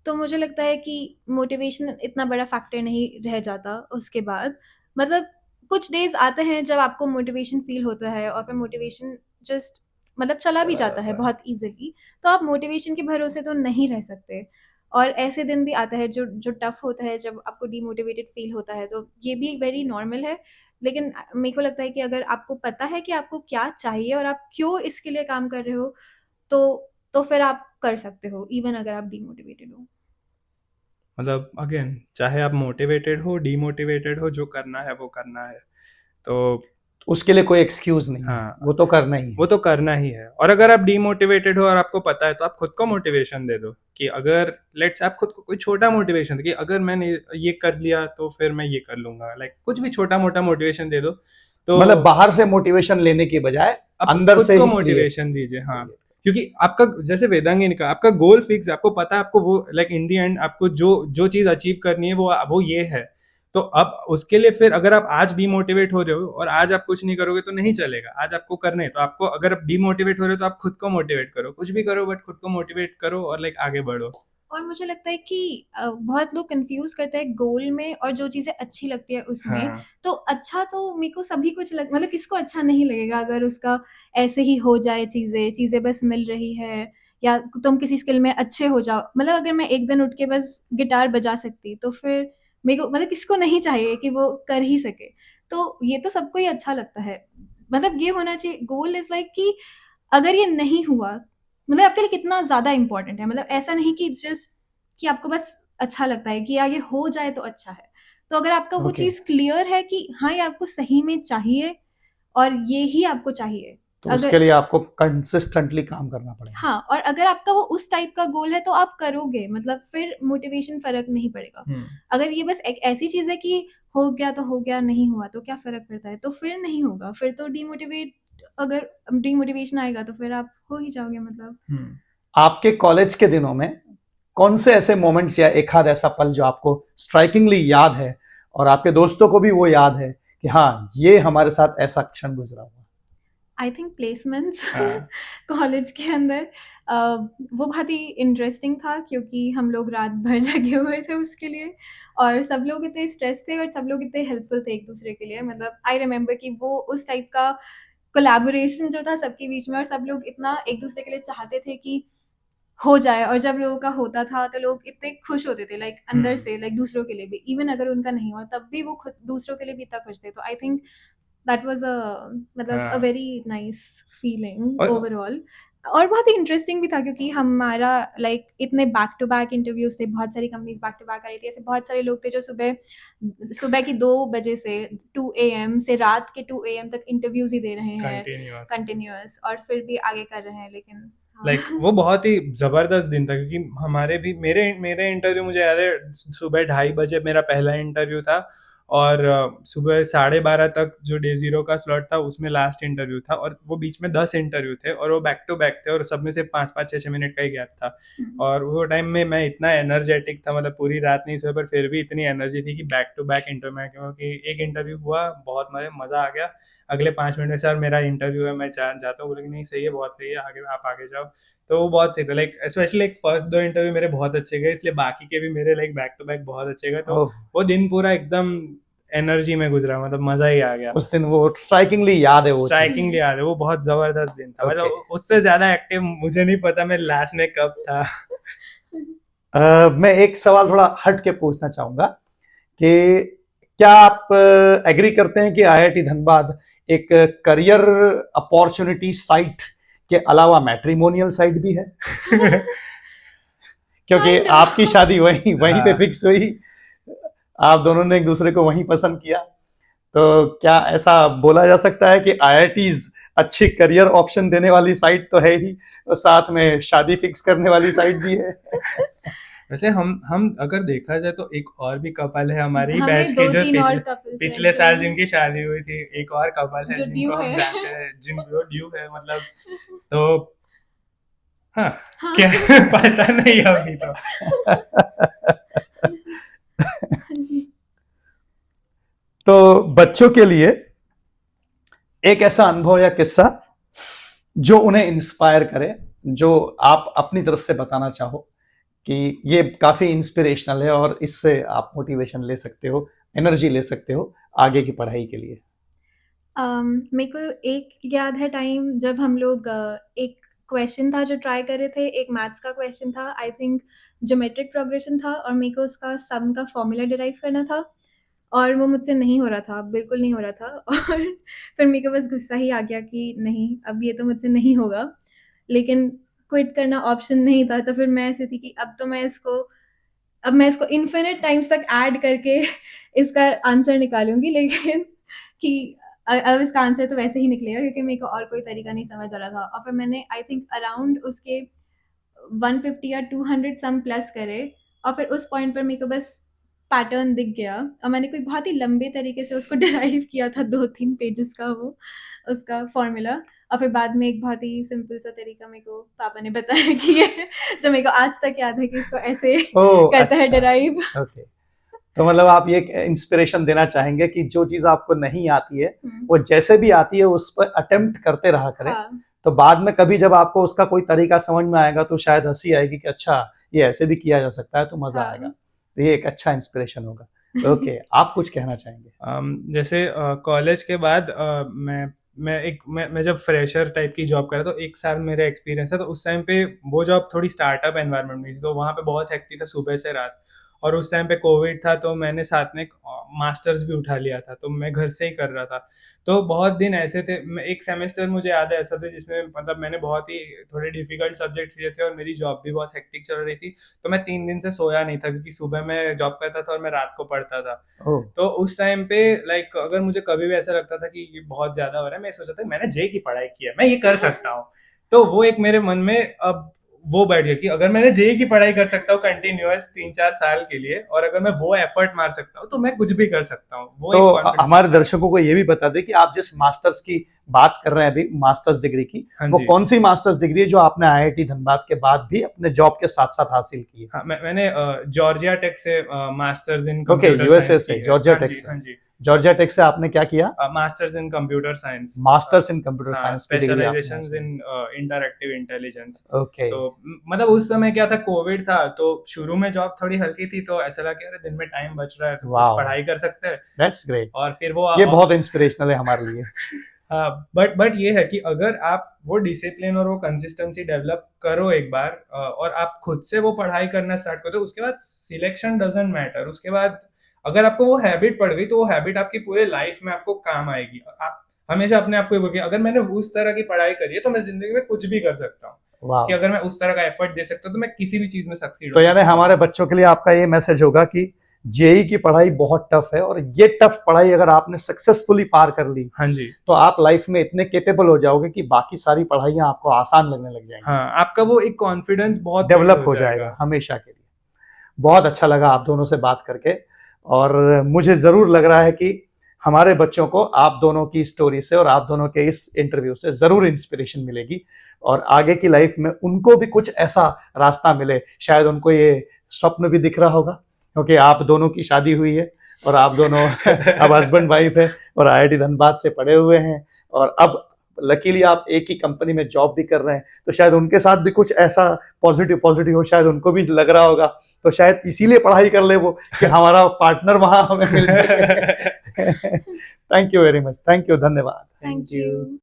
तो मुझे लगता है कि मोटिवेशन इतना बड़ा फैक्टर नहीं रह जाता उसके बाद। मतलब कुछ डेज आते हैं जब आपको मोटिवेशन फील होता है और फिर मोटिवेशन जस्ट मतलब चला भी जाता है बहुत ईजिली। तो आप मोटिवेशन के भरोसे तो नहीं रह सकते, और ऐसे दिन भी आता है जो जो टफ होता है, जब आपको डीमोटिवेटेड फील होता है। तो ये भी वेरी नॉर्मल है, लेकिन मेरे को लगता है कि अगर आपको पता है कि आपको क्या चाहिए और आप क्यों इसके लिए काम कर रहे हो, तो फिर आप कर सकते हो, इवन अगर आप डीमोटिवेटेड हो। मतलब अगेन, चाहे आप मोटिवेटेड हो, डीमोटिवेटेड हो, जो करना है वो करना है। तो उसके लिए कोई एक्सक्यूज नहीं है, हाँ, वो तो करना ही वो है। तो करना ही है। और अगर आप डीमोटिवेटेड हो और आपको पता है, तो आप खुद को मोटिवेशन दे दो कि अगर लेट्स आप खुद को कोई छोटा मोटिवेशन कि अगर मैंने ये कर लिया तो फिर मैं ये कर लूंगा, लाइक कुछ भी छोटा मोटा मोटिवेशन दे दो। तो मतलब बाहर से मोटिवेशन लेने की बजाय आप अंदर खुद से को ही मोटिवेशन दीजिए। हाँ, क्योंकि आपका, जैसे वेदांगी ने कहा, आपका गोल फिक्स है, आपको पता है आपको वो लाइक इन दी एंड आपको जो जो चीज अचीव करनी है वो ये है। तो अब उसके लिए फिर अगर आप आज डीमोटिवेट हो रहे हो और आज आप कुछ नहीं करोगे तो नहीं चलेगा। आज आपको करना है, तो आपको, अगर आप डीमोटिवेट हो रहे हो तो आप खुद को मोटिवेट करो, कुछ भी करो बट खुद को मोटिवेट करो और लाइक आगे बढ़ो। और मुझे लगता है कि बहुत लोग कंफ्यूज करते हैं गोल में और जो चीज़ें अच्छी लगती है उसमें। हाँ, तो अच्छा तो मेरे को सभी कुछ मतलब किसको अच्छा नहीं लगेगा अगर उसका ऐसे ही हो जाए, चीज़ें बस मिल रही है, या तुम किसी स्किल में अच्छे हो जाओ। मतलब अगर मैं एक दिन उठ के बस गिटार बजा सकती तो फिर मेरे को मतलब किसको नहीं चाहिए कि वो कर ही सके। तो ये तो सबको ही अच्छा लगता है। मतलब ये होना चाहिए गोल इज़ लाइक कि अगर ये नहीं हुआ, मतलब आपके लिए कितना ज़्यादा इम्पोर्टेंट है। मतलब ऐसा नहीं कि जस्ट कि आपको बस अच्छा लगता है कि यार ये हो जाए तो अच्छा है। तो अगर आपका वो Okay. चीज़ क्लियर है कि हाँ, ये आपको सही में चाहिए और ये ही आपको चाहिए। तो उसके लिए आपको कंसिस्टेंटली काम करना पड़ेगा। हाँ, और अगर आपका वो उस टाइप का गोल है तो आप करोगे, मतलब फिर मोटिवेशन फ़र्क नहीं पड़ेगा। अगर ये बस एक ऐसी चीज़ है कि हो गया तो हो गया, नहीं हुआ तो क्या फ़र्क पड़ता है? तो फिर नहीं होगा, फिर तो अगर डीमोटिवेशन आएगा तो फिर आप हो ही जाओगे मतलब। आपके कॉलेज के दिनों में कौन से ऐसे मोमेंट्स या एक आध ऐसा पल जो आपको स्ट्राइकिंगली याद है और आपके दोस्तों को भी वो याद है कि हाँ, ये हमारे साथ ऐसा क्षण गुजरा हुआ? आई थिंक प्लेसमेंट्स हाँ, कॉलेज के अंदर वो बहुत ही इंटरेस्टिंग था, क्योंकि हम लोग रात भर जगे हुए थे उसके लिए, और सब लोग इतने स्ट्रेस थे और सब लोग इतने हेल्पफुल थे एक दूसरे के लिए। मतलब आई रिमेंबर कि वो उस टाइप का कोलैबोरेशन जो था सबके बीच में, और सब लोग इतना एक दूसरे के लिए चाहते थे कि हो जाए, और जब लोगों का होता था तो लोग इतने खुश होते थे, लाइक अंदर से, लाइक दूसरों के लिए भी। इवन अगर उनका नहीं हुआ तब भी वो खुद दूसरों के लिए भी इतना खुश थे। तो आई थिंक दैट वाज़ मतलब अ हाँ। वेरी नाइस फीलिंग और ओवरऑल। और बहुत ही इंटरेस्टिंग भी था, क्योंकि हमारा लाइक इतने बैक टू बैक इंटरव्यूज़ थे, बहुत सारी कंपनीज़ बैक टू बैक आ रही थी। ऐसे बहुत सारे लोग थे जो सुबह सुबह की 2 बजे से 2 एएम से रात के 2 एएम तक इंटरव्यूज़ ही दे रहे हैं कंटिन्यूअस, कंटिन्यूअस, और फिर भी आगे कर रहे हैं, लेकिन लाइक हाँ। वो बहुत ही जबरदस्त दिन था। क्योंकि हमारे भी मेरे मेरे इंटरव्यू मुझे याद है, सुबह 2:30 बजे मेरा पहला इंटरव्यू था, और सुबह 12:30 तक जो डे 0 का स्लॉट था उसमें लास्ट इंटरव्यू था, और वो बीच में 10 इंटरव्यू थे और वो बैक टू बैक थे और सब में से 5-5 6-6 मिनट का ही गैप था। और वो टाइम में मैं इतना एनर्जेटिक था, मतलब पूरी रात नहीं सोया पर फिर भी इतनी एनर्जी थी कि बैक टू बैक इंटरव्यू में, क्योंकि एक इंटरव्यू हुआ, बहुत मज़ा आ गया। अगले 5 मिनट में सर मेरा इंटरव्यू है, मैं जाता हूँ, बोले कि नहीं सही है, बहुत सही है, आगे आप आगे जाओ। तो वो बहुत सही था, like specially like first 2 interview मेरे बहुत अच्छे गए, इसलिए बाकी के भी मेरे लाइक बैक टू बैक बहुत अच्छे गए। तो ओह, वो दिन पूरा एकदम एनर्जी में गुजरा, मतलब मजा ही आ गया। उस दिन वो स्ट्राइकिंगली याद है वो चीज। स्ट्राइकिंगली याद है, वो बहुत जबरदस्त दिन था। Okay. मतलब उससे ज्यादा एक्टिव मुझे नहीं पता मैं लास्ट में कब था। मैं एक सवाल थोड़ा हट के पूछना चाहूंगा कि क्या आप एग्री करते हैं कि आईआईटी धनबाद एक करियर अपॉर्चुनिटी साइट के अलावा मैट्रिमोनियल साइट भी है? क्योंकि Kind of. आपकी शादी वहीं पे हाँ। फिक्स हुई, आप दोनों ने एक दूसरे को वहीं पसंद किया, तो क्या ऐसा बोला जा सकता है कि आईआईटीज अच्छी करियर ऑप्शन देने वाली साइट तो है ही, और साथ में शादी फिक्स करने वाली साइट भी है? वैसे हम अगर देखा जाए तो एक और भी कपल है हमारी हमें बैच के, जो 2-3 और couples हैं पिछले जो- साल जिनकी शादी हुई थी, एक और कपल है जो जिनको due हम है। जानते हैं, जिनको ड्यू है, मतलब तो हाँ, हाँ। क्या पता नहीं अभी तो। तो बच्चों के लिए एक ऐसा अनुभव या किस्सा जो उन्हें इंस्पायर करे, जो आप अपनी तरफ से बताना चाहो कि ये काफी इंस्पिरेशनल है और इससे आप मोटिवेशन ले सकते हो, एनर्जी ले सकते हो आगे की पढ़ाई के लिए। मेरे को एक याद है टाइम जब हम लोग एक क्वेश्चन था जो ट्राई कर रहे थे, एक मैथ्स का क्वेश्चन था, आई थिंक ज्योमेट्रिक प्रोग्रेशन था, और मेरे को उसका सम का फॉर्मूला डिराइव करना था और वो मुझसे नहीं हो रहा था, बिल्कुल नहीं हो रहा था। और फिर मेरे को बस गुस्सा ही आ गया कि नहीं, अब ये तो मुझसे नहीं होगा, लेकिन क्विट करना ऑप्शन नहीं था। तो फिर मैं ऐसी थी कि अब मैं इसको इन्फिनिट टाइम्स तक ऐड करके इसका आंसर निकालूंगी, लेकिन कि अब इसका आंसर तो वैसे ही निकलेगा क्योंकि मेरे को और कोई तरीका नहीं समझ आ रहा था। और फिर मैंने आई थिंक अराउंड उसके 150 या 200 सम प्लस करे, और फिर उस पॉइंट पर मेरे को बस पैटर्न दिख गया, और मैंने कोई बहुत ही लंबे तरीके से उसको डिराइव किया था, 2-3 पेजेस का वो उसका फॉर्मूला। और फिर बाद में एक बहुत ही सिंपल सा तरीका मेरे को पापा ने बताया कि ये जो मेरे को आज तक याद है कि इसको ऐसे करता है डिराइव। ओके, तो मतलब आप ये इंस्पिरेशन देना चाहेंगे कि जो चीज आपको नहीं आती है वो जैसे भी आती है उस पर अटेम्प्ट करते रहा करें। हाँ, तो बाद में कभी जब आपको उसका कोई तरीका समझ में आएगा तो शायद हंसी आएगी कि अच्छा ये ऐसे भी किया जा सकता है, तो मजा हाँ। आएगा। तो ये एक अच्छा इंस्पिरेशन होगा। ओके, आप कुछ कहना चाहेंगे? जैसे कॉलेज के बाद मैं जब फ्रेशर टाइप की जॉब कर रहा था, तो एक साल मेरा एक्सपीरियंस था, तो उस टाइम पे वो जॉब थोड़ी स्टार्टअप एनवायरनमेंट में थी, तो वहाँ पे बहुत हेक्टिक था सुबह से रात। और उस टाइम पे कोविड था, तो मैंने साथ में मास्टर्स भी उठा लिया था, तो मैं घर से ही कर रहा था। तो बहुत दिन ऐसे थे, एक सेमेस्टर मुझे याद है ऐसा था जिसमें मतलब मैंने बहुत ही थोड़े डिफिकल्ट सब्जेक्ट्स लिए थे और मेरी जॉब भी बहुत हेक्टिक चल रही थी। तो मैं 3 दिन से सोया नहीं था, क्योंकि सुबह मैं जॉब करता था और मैं रात को पढ़ता था। तो उस टाइम पे लाइक अगर मुझे कभी भी ऐसा लगता था कि ये बहुत ज्यादा हो रहा है, मैं सोचता था मैंने जे की पढ़ाई की है, मैं ये कर सकता हूँ। तो वो एक मेरे मन में अब वो बैठ गया कि अगर मैंने जे की पढ़ाई कर सकता हूँ कंटिन्यूअस 3-4 साल के लिए, और अगर मैं वो एफर्ट मार सकता हूँ, तो मैं कुछ भी कर सकता हूँ। वो तो एक confidence हमारे आता है। दर्शकों को ये भी बता दें कि आप जिस मास्टर्स की बात कर रहे हैं अभी, मास्टर्स डिग्री की, हाँ वो जी। कौन सी मास्टर्स डिग्री है जो आपने आईआईटी धनबाद के बाद भी अपने जॉब के साथ साथ हासिल की है? हाँ, मैंने जॉर्जिया टेक से masters in okay, computer USA science से, की है। जॉर्जिया हाँ टेक जी, से। हाँ जी। जॉर्जिया टेक से आपने क्या किया? Masters in computer science. Masters in computer हाँ, साइंस की डिग्री आपने स्पेशलाइजेशंस हासिल इन इंटरएक्टिव इंटेलिजेंस। की। ओके, तो मतलब उस समय क्या था, कोविड था, तो शुरू में जॉब थोड़ी हल्की थी, तो ऐसा लगा कि अरे दिन में टाइम बच रहा है तो कुछ वाह, पढ़ाई कर सकते हैं। That's great. और फिर वो ये बहुत इंस्पिरेशनल है हमारे लिए। हाँ, बट ये है कि अगर आप वो डिसिप्लिन और वो कंसिस्टेंसी डेवलप करो एक बार, और आप खुद से वो पढ़ाई करना स्टार्ट कर दो, उसके बाद सिलेक्शन डजंट मैटर। उसके बाद अगर आपको वो हैबिट पड़ गई, तो वो हैबिट आपकी पूरे लाइफ में आपको काम आएगी। आप हमेशा अपने आप को ये बोलिए, अगर मैंने उस तरह की पढ़ाई करी है तो मैं जिंदगी में कुछ भी कर सकता हूँ। वाह, कि अगर मैं उस तरह का एफर्ट दे सकता हूँ तो मैं किसी भी चीज में सक्सीड तो यानी हमारे बच्चों के लिए आपका ये मैसेज होगा कि जेई की पढ़ाई बहुत टफ है, और ये टफ पढ़ाई अगर आपने सक्सेसफुली पार कर ली, हाँ जी, तो आप लाइफ में इतने कैपेबल हो जाओगे कि बाकी सारी पढ़ाइयां आपको आसान लगने लग जाएंगी। हाँ, आपका वो एक कॉन्फिडेंस बहुत डेवलप हो जाएगा हमेशा के लिए। बहुत अच्छा लगा आप दोनों से बात करके, और मुझे ज़रूर लग रहा है कि हमारे बच्चों को आप दोनों की स्टोरी से और आप दोनों के इस इंटरव्यू से ज़रूर इंस्पिरेशन मिलेगी और आगे की लाइफ में उनको भी कुछ ऐसा रास्ता मिले। शायद उनको ये स्वप्न भी दिख रहा होगा, क्योंकि आप दोनों की शादी हुई है और आप दोनों अब हस्बैंड वाइफ है और IIT धनबाद से पढ़े हुए हैं और अब लकीली आप एक ही कंपनी में जॉब भी कर रहे हैं, तो शायद उनके साथ भी कुछ ऐसा पॉजिटिव हो, शायद उनको भी लग रहा होगा, तो शायद इसीलिए पढ़ाई कर ले वो कि हमारा पार्टनर वहां हमें मिल जाए। Thank you very much, thank you, धन्यवाद। Thank you.